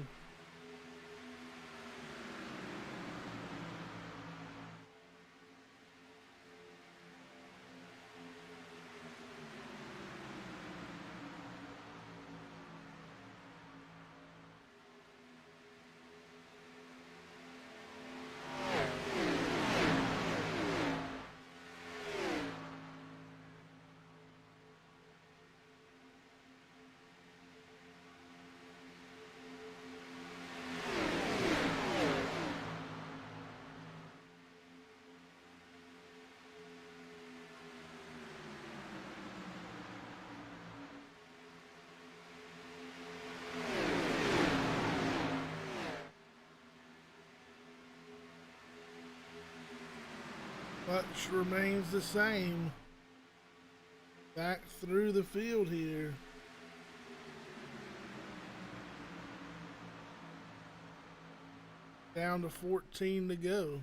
Much remains the same. Back through the field here. Down to 14 to go.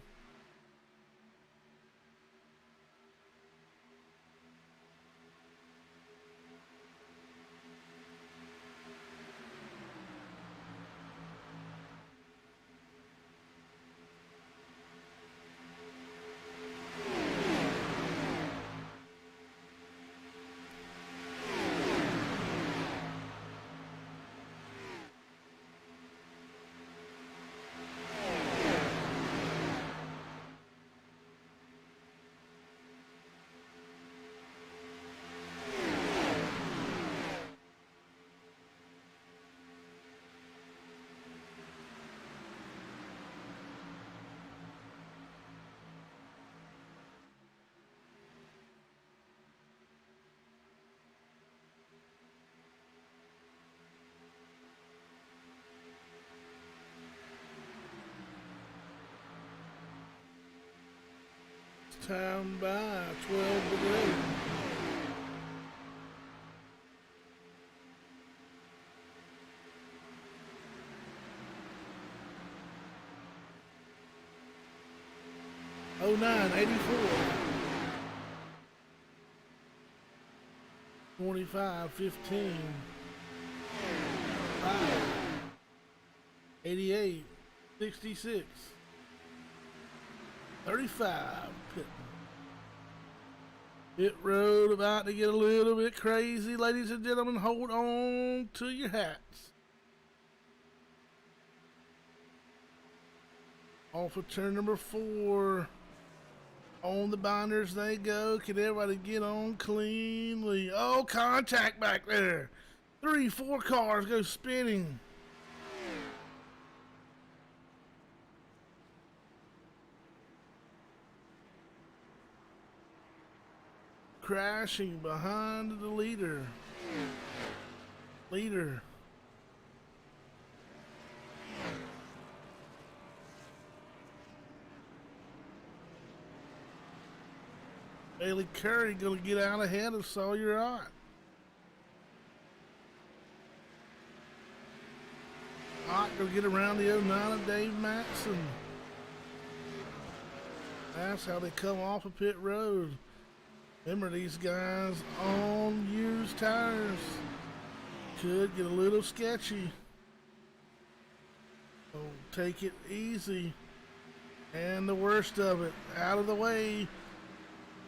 Time by 12 to go. Oh 09-84. 25-15. 5. 88. 66. 35. Pit road about to get a little bit crazy. Ladies and gentlemen, hold on to your hats. Off of turn number 4. On the binders they go. Can everybody get on cleanly? Oh, contact back there. 3-4 cars go spinning. Crashing behind the leader. Bailey Curry gonna get out ahead of Sawyer Ott. Ott gonna get around the 09 of Dave Matson. That's how they come off of pit road. Remember, these guys on used tires could get a little sketchy. So take it easy. And the worst of it out of the way.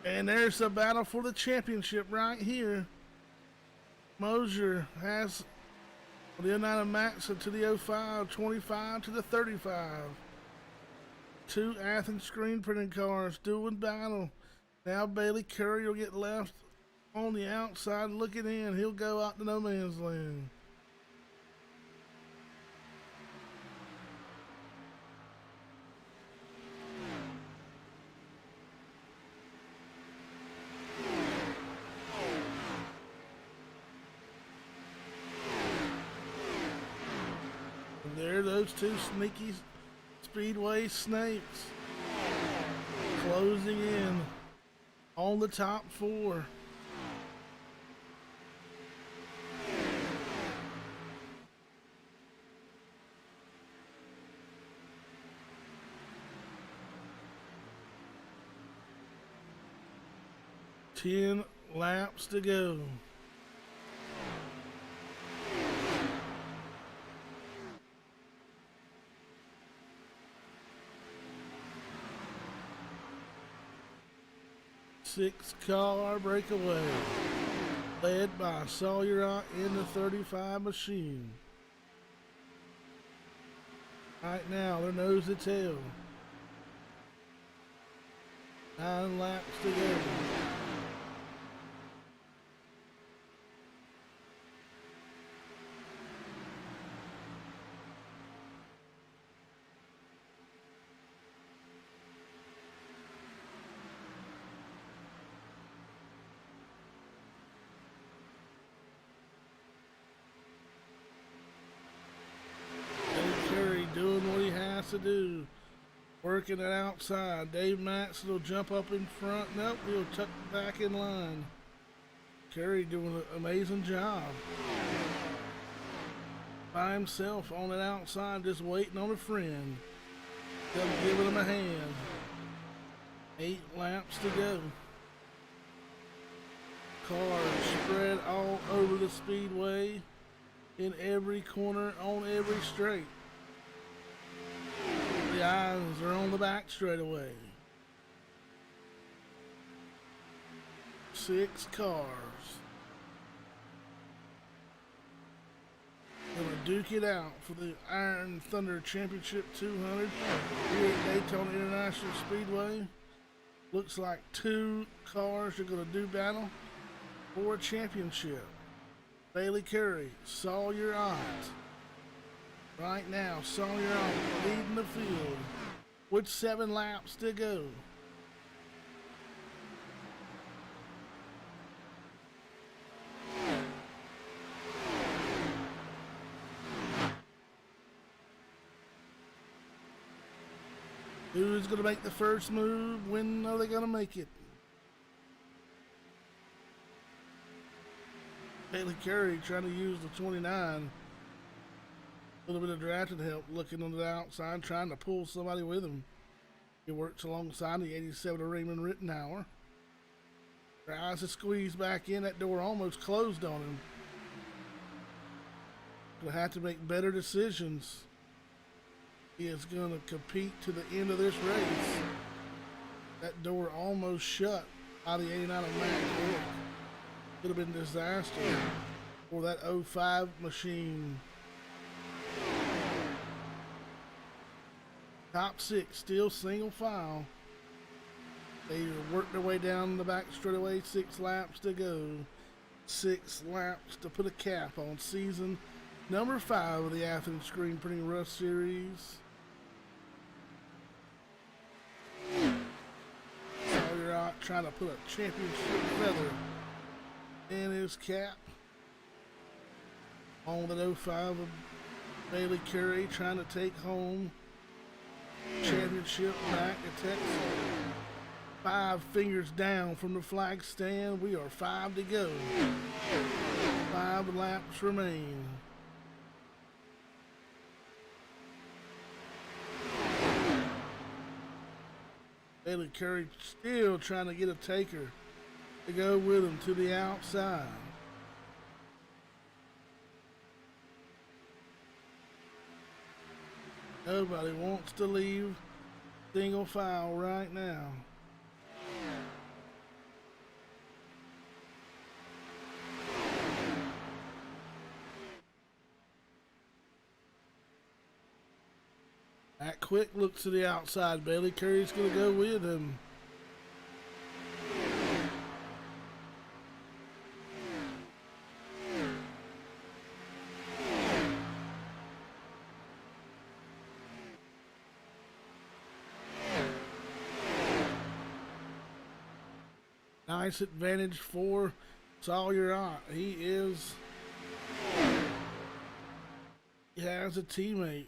And there's the battle for the championship right here. Mosier has the 09 of Matson to the 05, 25 to the 35. 2 Athens screen printing cars doing battle. Now Bailey Curry will get left on the outside looking in. He'll go out to no man's land. And there are those 2 sneaky Speedway snakes closing in on the top 4. Ten laps to go. Six-car breakaway, led by Sawyer Ott in the 35 machine. Right now, they're nose to tail. 9 laps to go. Doing what he has to do. Working it outside. Dave Matson will jump up in front. Nope, he'll tuck back in line. Curry doing an amazing job. By himself on it outside, just waiting on a friend. Them giving him a hand. 8 laps to go. Cars spread all over the speedway, in every corner, on every straight. The eyes are on the back straightaway. 6 cars. Gonna duke it out for the Iron Thunder Championship 200 here at Daytona International Speedway. Looks like 2 cars are gonna do battle for a championship. Bailey Curry, Sawyer Ott. Right now, Sawyer Ott leading the field with 7 laps to go. Who's going to make the first move? When are they going to make it? Bailey Curry trying to use the 29. A little bit of drafted help, looking on the outside, trying to pull somebody with him. He works alongside the 87 of Raymond Rittenauer. Tries to squeeze back in. That door almost closed on him. Gonna have to make better decisions. He is going to compete to the end of this race. That door almost shut by the 89 of Matt Quick. Could have been disaster for that 05 machine. Top 6 still single file. They worked their way down the back straightaway. 6 laps to go. 6 laps to put a cap on season number 5 of the Athens Screen Printing Rust Series. Sawyer Ott trying to put a championship feather in his cap. On the 05 of Bailey Curry trying to take home championship back at Texas. 5 fingers down from the flag stand. We are 5 to go. 5 laps remain. Bailey Curry still trying to get a taker to go with him to the outside. Nobody wants to leave single file right now. That Quick looks to the outside. Bailey Curry's going to go with him. Nice advantage for Sawyer Ott. He has a teammate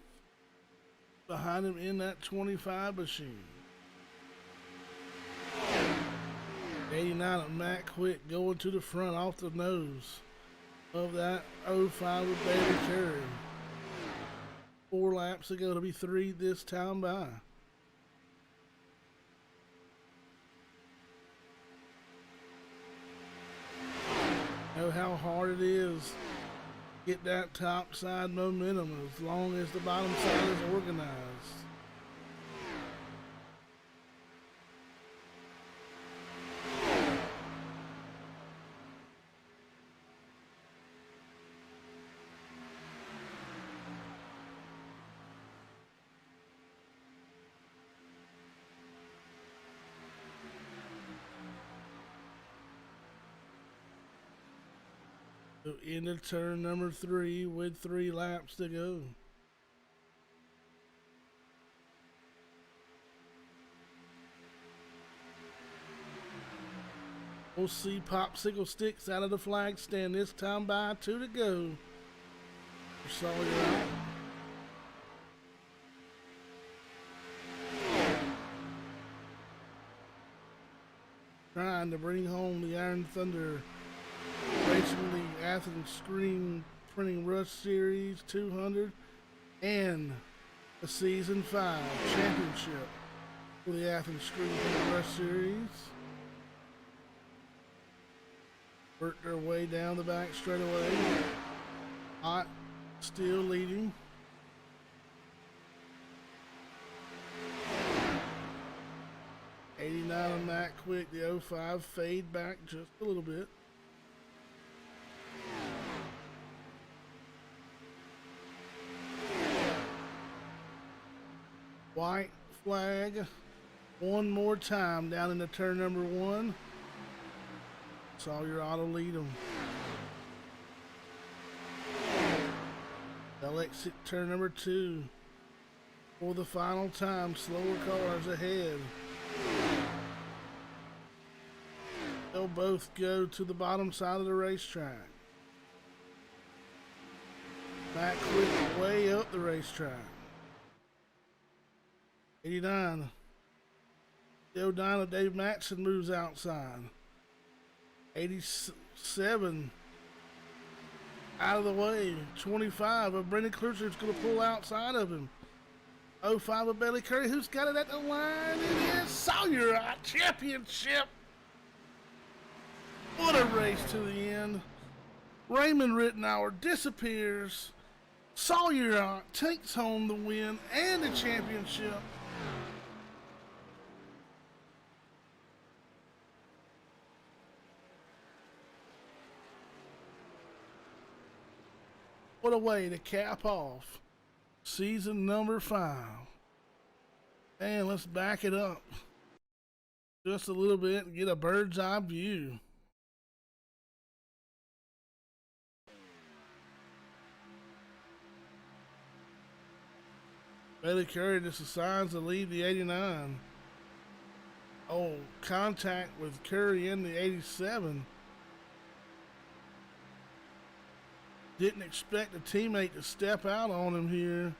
behind him in that 25 machine. 89 of Matt Quick going to the front off the nose of that 05 of Bailey Curry. 4 laps ago to be 3 this time by. Know how hard it is get that top side momentum as long as the bottom side is organized. So into turn number 3 with 3 laps to go. We'll see popsicle sticks out of the flag stand this time by. 2 to go. For Sawyer Ott. trying to bring home the Iron Thunder Racing League Athens Screen Printing Rush Series 200 and the Season 5 Championship for the Athens Screen Printing Rush Series. Work their way down the back straightaway. Hot, still leading. '89 on Matt Quick, the 05 fade back just a little bit. White flag one more time down into turn number 1. Sawyer auto lead them. They'll exit turn number 2 for the final time. Slower cars ahead. They'll both go to the bottom side of the racetrack. Matt Quick way up the racetrack. 89. Daytona Dave Matson moves outside. 87 out of the way. 25 of Brendan Kluser's going to pull outside of him. 05 of Bailey Curry, who's got it at the line? It is Sawyer Championship. What a race to the end. Raymond Rittenauer disappears. Sawyer takes home the win and the championship. What a way to cap off season number 5. And let's back it up just a little bit and get a bird's eye view. Bailey Curry just decides to lead the 89. Oh, contact with Curry in the 87. Didn't expect a teammate to step out on him here.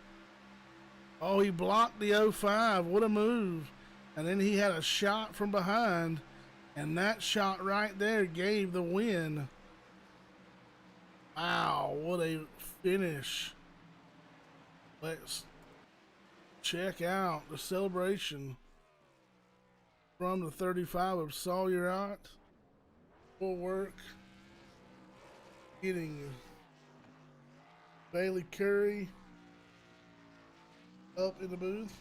Oh, he blocked the 05. What a move. And then he had a shot from behind. And that shot right there gave the win. Wow, what a finish. Let's check out the celebration from the 35 of Sawyer out. Full work. Getting Bailey Curry up in the booth.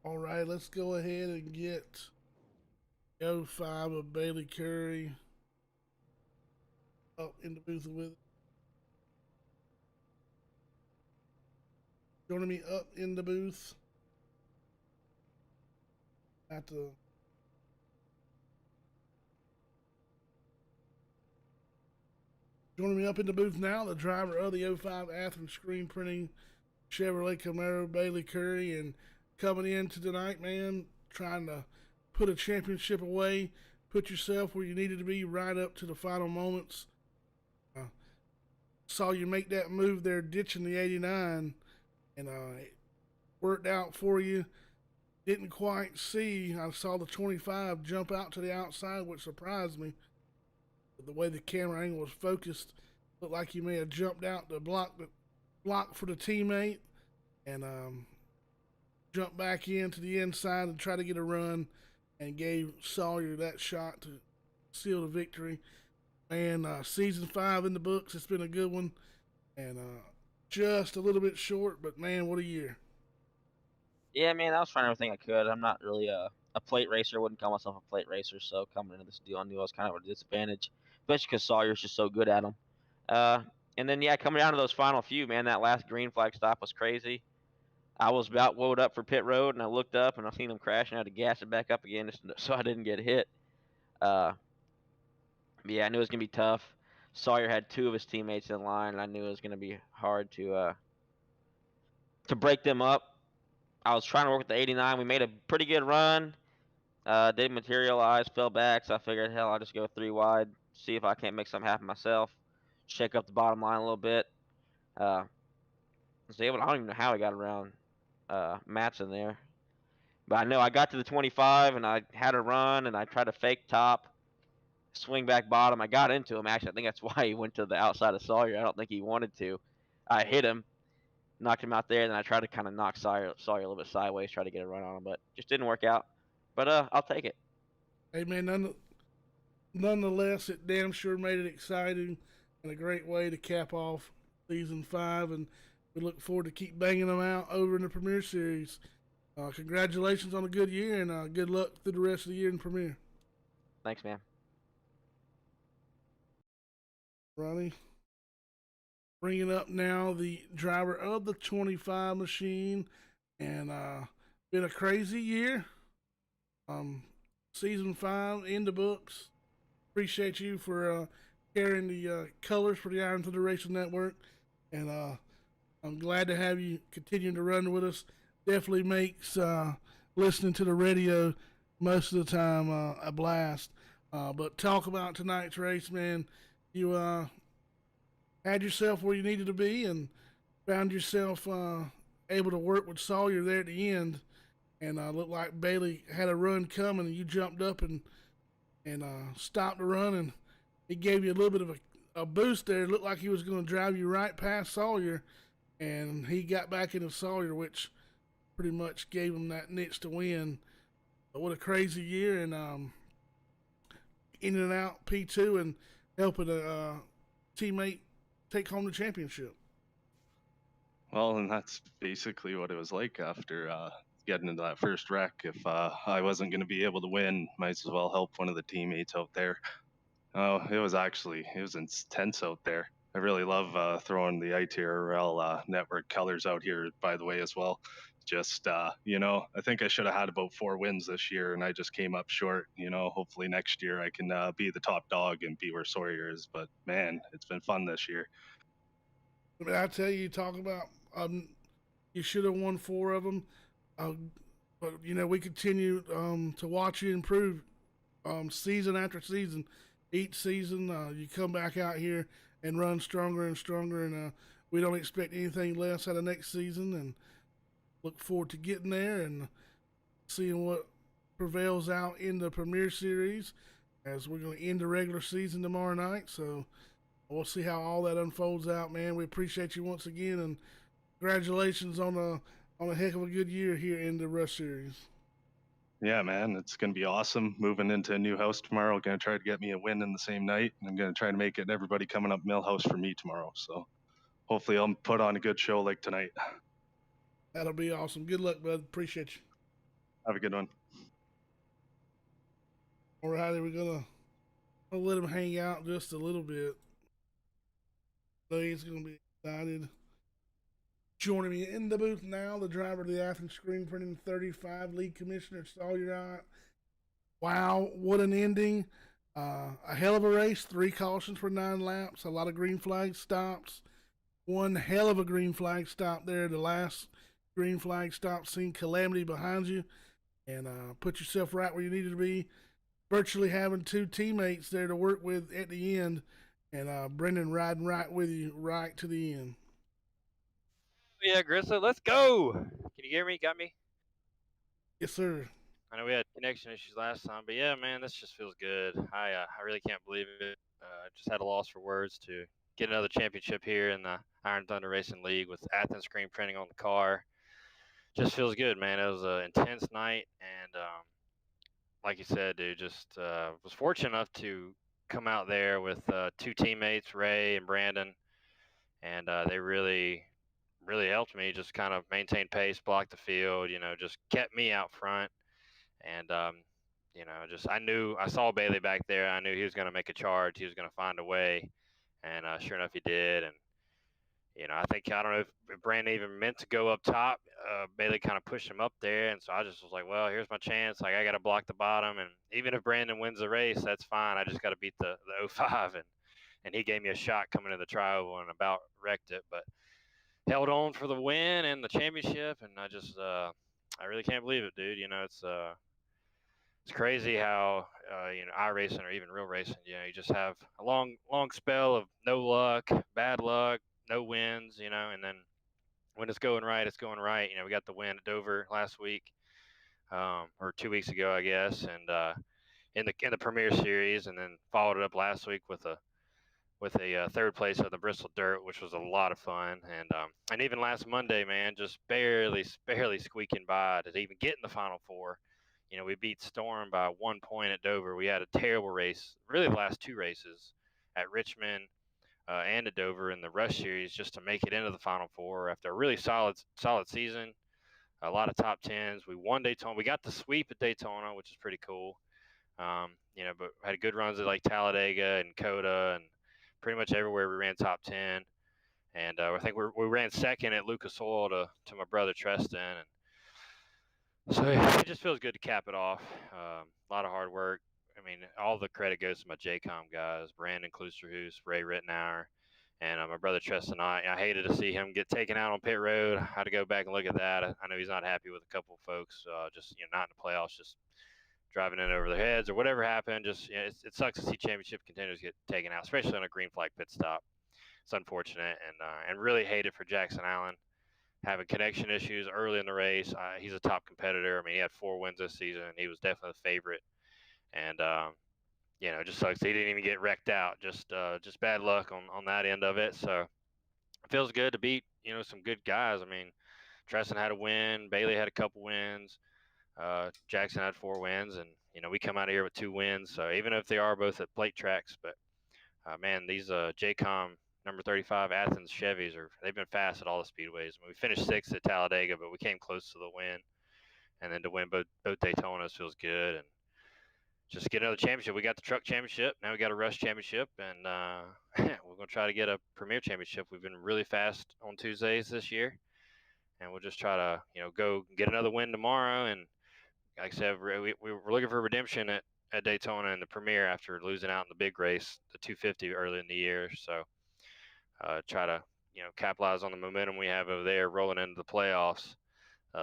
All right, let's go ahead and get 05 of Bailey Curry up in the booth with it. Joining me up in the booth. Joining me up in the booth now, the driver of the 05 Athens Screen Printing Chevrolet Camaro, Bailey Curry, and coming into tonight, man, trying to put a championship away, put yourself where you needed to be right up to the final moments. Saw you make that move there, ditching the 89, and it worked out for you. Didn't quite see. I saw the 25 jump out to the outside, which surprised me. But the way the camera angle was focused, looked like you may have jumped out to block for the teammate, and jumped back into the inside and tried to get a run and gave Sawyer that shot to seal the victory. And season 5 in the books. It's been a good one, and just a little bit short, but man, what a year. Yeah, man, I was trying everything I could. I'm not really a plate racer. Wouldn't call myself a plate racer. So coming into this deal, I knew I was kind of at a disadvantage, especially because Sawyer's just so good at them. Uh, and then yeah, coming down to those final few, man, that last green flag stop was crazy. I was about woed up for pit road, and I looked up and I seen them crash, and I had to gas it back up again just so I didn't get hit. Uh, yeah, I knew it was gonna be tough. Sawyer had two of his teammates in line, and I knew it was gonna be hard to break them up. I was trying to work with the 89. We made a pretty good run. Didn't materialize, fell back, so I figured, hell, I'll just go three wide, see if I can't make something happen myself, shake up the bottom line a little bit. Uh, was able. I don't even know how I got around Matt's in there, but I know I got to the 25 and I had a run and I tried to fake top, swing back bottom. I got into him actually. I think that's why he went to the outside of Sawyer. I don't think he wanted to. I hit him, knocked him out there, and then I tried to kind of knock Sawyer a little bit sideways, try to get a run on him, but just didn't work out. But I'll take it. Hey man, nonetheless, it damn sure made it exciting and a great way to cap off season 5. And we look forward to keep banging them out over in the Premier Series. Congratulations on a good year, and good luck through the rest of the year in Premier. Thanks, man. Ronnie, bringing up now the driver of the 25 machine, and been a crazy year. Um, season 5 in the books. Appreciate you for carrying the colors for the Iron Thunder Racing Network, and I'm glad to have you continuing to run with us. Definitely makes listening to the radio most of the time a blast. But talk about tonight's race, man. You had yourself where you needed to be and found yourself able to work with Sawyer there at the end. And looked like Bailey had a run coming, and you jumped up and stopped the run, and he gave you a little bit of a boost there. It looked like he was going to drive you right past Sawyer, and he got back into Sawyer, which pretty much gave him that niche to win. But what a crazy year, and in and out P2 and helping a teammate take home the championship. Well, and that's basically what it was like after getting into that first wreck. If I wasn't going to be able to win, might as well help one of the teammates out there. Oh, it was intense out there. I really love throwing the ITRL network colors out here, by the way, as well. Just, I think I should have had about 4 wins this year, and I just came up short. Hopefully next year I can be the top dog and be where Sawyer is. But man, it's been fun this year. I mean, I tell you, you talk about you should have won 4 of them, uh, but we continue to watch you improve season after season. Each season, you come back out here and run stronger and stronger, and we don't expect anything less out of next season. And look forward to getting there and seeing what prevails out in the Premier Series as we're going to end the regular season tomorrow night. So we'll see how all that unfolds out, man. We appreciate you once again, and congratulations on a heck of a good year here in the Rush Series. Yeah, man, it's going to be awesome. Moving into a new house tomorrow. Going to try to get me a win in the same night. I'm going to try to make it everybody coming up Millhouse for me tomorrow. So hopefully I'll put on a good show like tonight. That'll be awesome. Good luck, bud. Appreciate you. Have a good one. All right, we're gonna let him hang out just a little bit. So he's gonna be excited. Joining me in the booth now, the driver of the Athens Screen Printing 35, lead commissioner Sawyer. Wow, what an ending! A hell of a race. 3 cautions for 9 laps. A lot of green flag stops. One hell of a green flag stop there. The last green flag stop, seen Calamity behind you, and put yourself right where you needed to be. Virtually having 2 teammates there to work with at the end, and Brendan riding right with you right to the end. Yeah, Grizzly, let's go. Can you hear me? Got me? Yes, sir. I know we had connection issues last time, but yeah, man, this just feels good. I really can't believe it. Just had a loss for words to get another championship here in the Iron Thunder Racing League with Athens Screen Printing on the car. Just feels good, man. It was an intense night, and like you said, dude, just was fortunate enough to come out there with 2 teammates, Ray and Brandon, and they really really helped me just kind of maintain pace, block the field, just kept me out front. And, just I saw Bailey back there. I knew he was going to make a charge. He was going to find a way. And sure enough, he did. And, I think, I don't know if Brandon even meant to go up top. Bailey kind of pushed him up there. And so I just was like, well, here's my chance. Like, I got to block the bottom. And even if Brandon wins the race, that's fine. I just got to beat the 05. And he gave me a shot coming to the tri-oval and about wrecked it. But held on for the win and the championship. And I really can't believe it, dude. It's crazy how iRacing or even real racing, you just have a long spell of no luck, bad luck, no wins, and then when it's going right, it's going right. We got the win at Dover last week, or 2 weeks ago, I guess, and in the Premier Series, and then followed it up last week with a third place at the Bristol Dirt, which was a lot of fun, and even last Monday, man, just barely squeaking by to even get in the Final Four. We beat Storm by 1 point at Dover. We had a terrible race, really the last two races at Richmond and at Dover in the Rush Series just to make it into the Final Four after a really solid season. A lot of top tens. We won Daytona. We got the sweep at Daytona, which is pretty cool. But had good runs at like Talladega and Coda and pretty much everywhere we ran top 10. And I think we ran second at Lucas Oil to my brother Treston. And so it just feels good to cap it off. A lot of hard work. I mean, all the credit goes to my JCOM guys, Brandon Klusterhoos, Ray Rittenauer, and my brother Treston. I hated to see him get taken out on pit road. I had to go back and look at that. I know he's not happy with a couple of folks, just not in the playoffs, just driving in over their heads or whatever happened. Just it sucks to see championship contenders get taken out, especially on a green flag pit stop. It's unfortunate, and really hate it for Jackson Allen having connection issues early in the race. He's a top competitor. I mean, he had 4 wins this season. He was definitely the favorite, and it just sucks he didn't even get wrecked out. Just bad luck on that end of it. So it feels good to beat some good guys. I mean, Treston had a win. Bailey had a couple wins. Jackson had 4 wins, and we come out of here with 2 wins. So even if they are both at plate tracks, but man, these JCOM number 35 Athens Chevys they've been fast at all the speedways. I mean, we finished 6th at Talladega, but we came close to the win, and then to win both Daytonas feels good. And just get another championship. We got the truck championship. Now we got a rush championship, and we're gonna try to get a premier championship. We've been really fast on Tuesdays this year, and we'll just try to go get another win tomorrow. And like I said, we were looking for redemption at Daytona in the Premier after losing out in the big race, the 250 early in the year. So try to capitalize on the momentum we have over there, rolling into the playoffs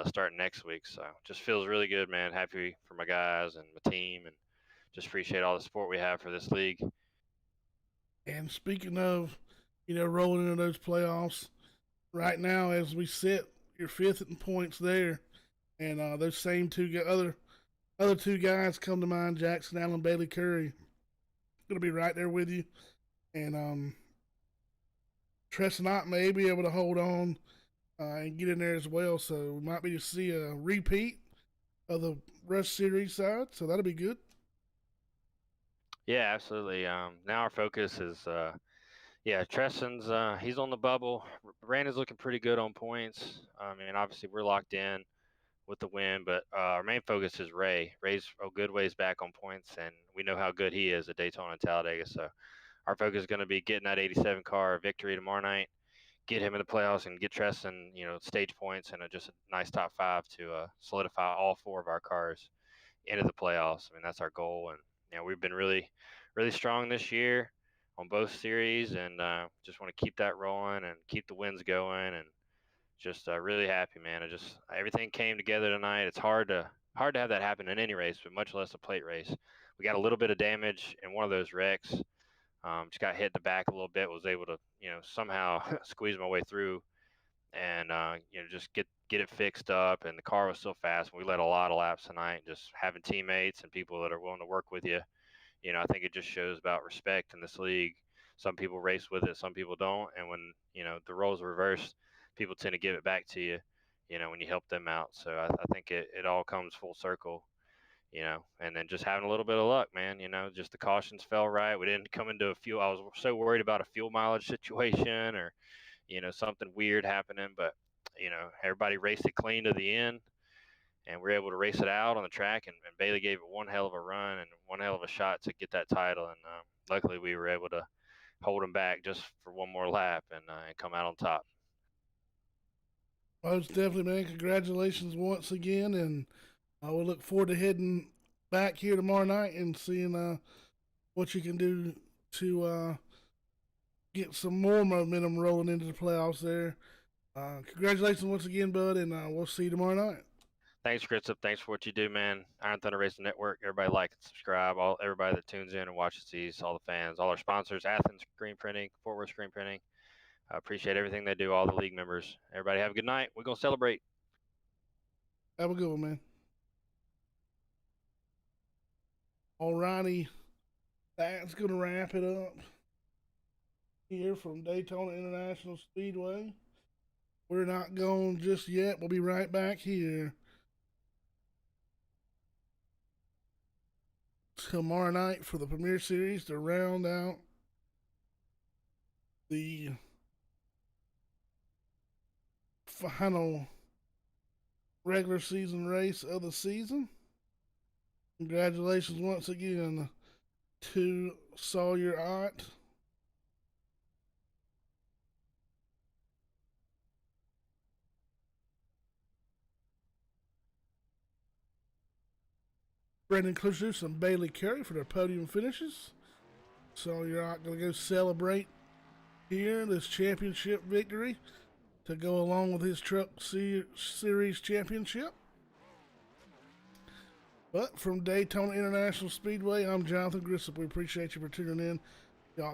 starting next week. So just feels really good, man. Happy for my guys and my team, and just appreciate all the support we have for this league. And speaking of, rolling into those playoffs, right now as we sit, you're 5th in points there, and those same other 2 guys come to mind, Jackson Allen, Bailey Curry, going to be right there with you. And Tresnant may be able to hold on and get in there as well. So we might be to see a repeat of the Rush Series side. So that'll be good. Yeah, absolutely. Now our focus is, Treston's he's on the bubble. Brandon's looking pretty good on points. I mean, obviously we're locked in with the win, but our main focus is Ray. Ray's a good ways back on points, and we know how good he is at Daytona and Talladega. So our focus is going to be getting that 87 car victory tomorrow night, get him in the playoffs, and get Treston, stage points and just a nice top 5 to solidify all 4 of our cars into the playoffs. I mean, that's our goal, and we've been really, really strong this year on both series, and just want to keep that rolling and keep the wins going, and just really happy, man. Everything came together tonight. It's hard to have that happen in any race, but much less a plate race. We got a little bit of damage in one of those wrecks. Just got hit in the back a little bit. Was able to somehow squeeze my way through, and just get it fixed up. And the car was so fast. We led a lot of laps tonight. Just having teammates and people that are willing to work with you. I think it just shows about respect in this league. Some people race with it, some people don't. And when, the roles are reversed, people tend to give it back to you, when you help them out. So I think it all comes full circle, and then just having a little bit of luck, man. Just the cautions fell right. We didn't come into I was so worried about a fuel mileage situation or, something weird happening. But everybody raced it clean to the end, and we were able to race it out on the track. And Bailey gave it one hell of a run and one hell of a shot to get that title. And luckily, we were able to hold him back just for one more lap and come out on top. Most definitely, man. Congratulations once again, and we look forward to heading back here tomorrow night and seeing what you can do to get some more momentum rolling into the playoffs there. Congratulations once again, bud, and we'll see you tomorrow night. Thanks, Christoph. Thanks for what you do, man. Iron Thunder Racing Network. Everybody like and subscribe. Everybody that tunes in and watches these, all the fans, all our sponsors, Athens Screen Printing, Fort Worth Screen Printing. I appreciate everything they do, all the league members. Everybody have a good night. We're going to celebrate. Have a good one, man. Alrighty, that's going to wrap it up here from Daytona International Speedway. We're not going just yet. We'll be right back here tomorrow night for the Premier Series to round out the final regular season race of the season. Congratulations once again to Sawyer Ott. Brendan Clusius and Bailey Curry for their podium finishes. Sawyer Ott going to go celebrate here this championship victory to go along with his Truck Series championship. But from Daytona International Speedway, I'm Jonathan Grissom. We appreciate you for tuning in.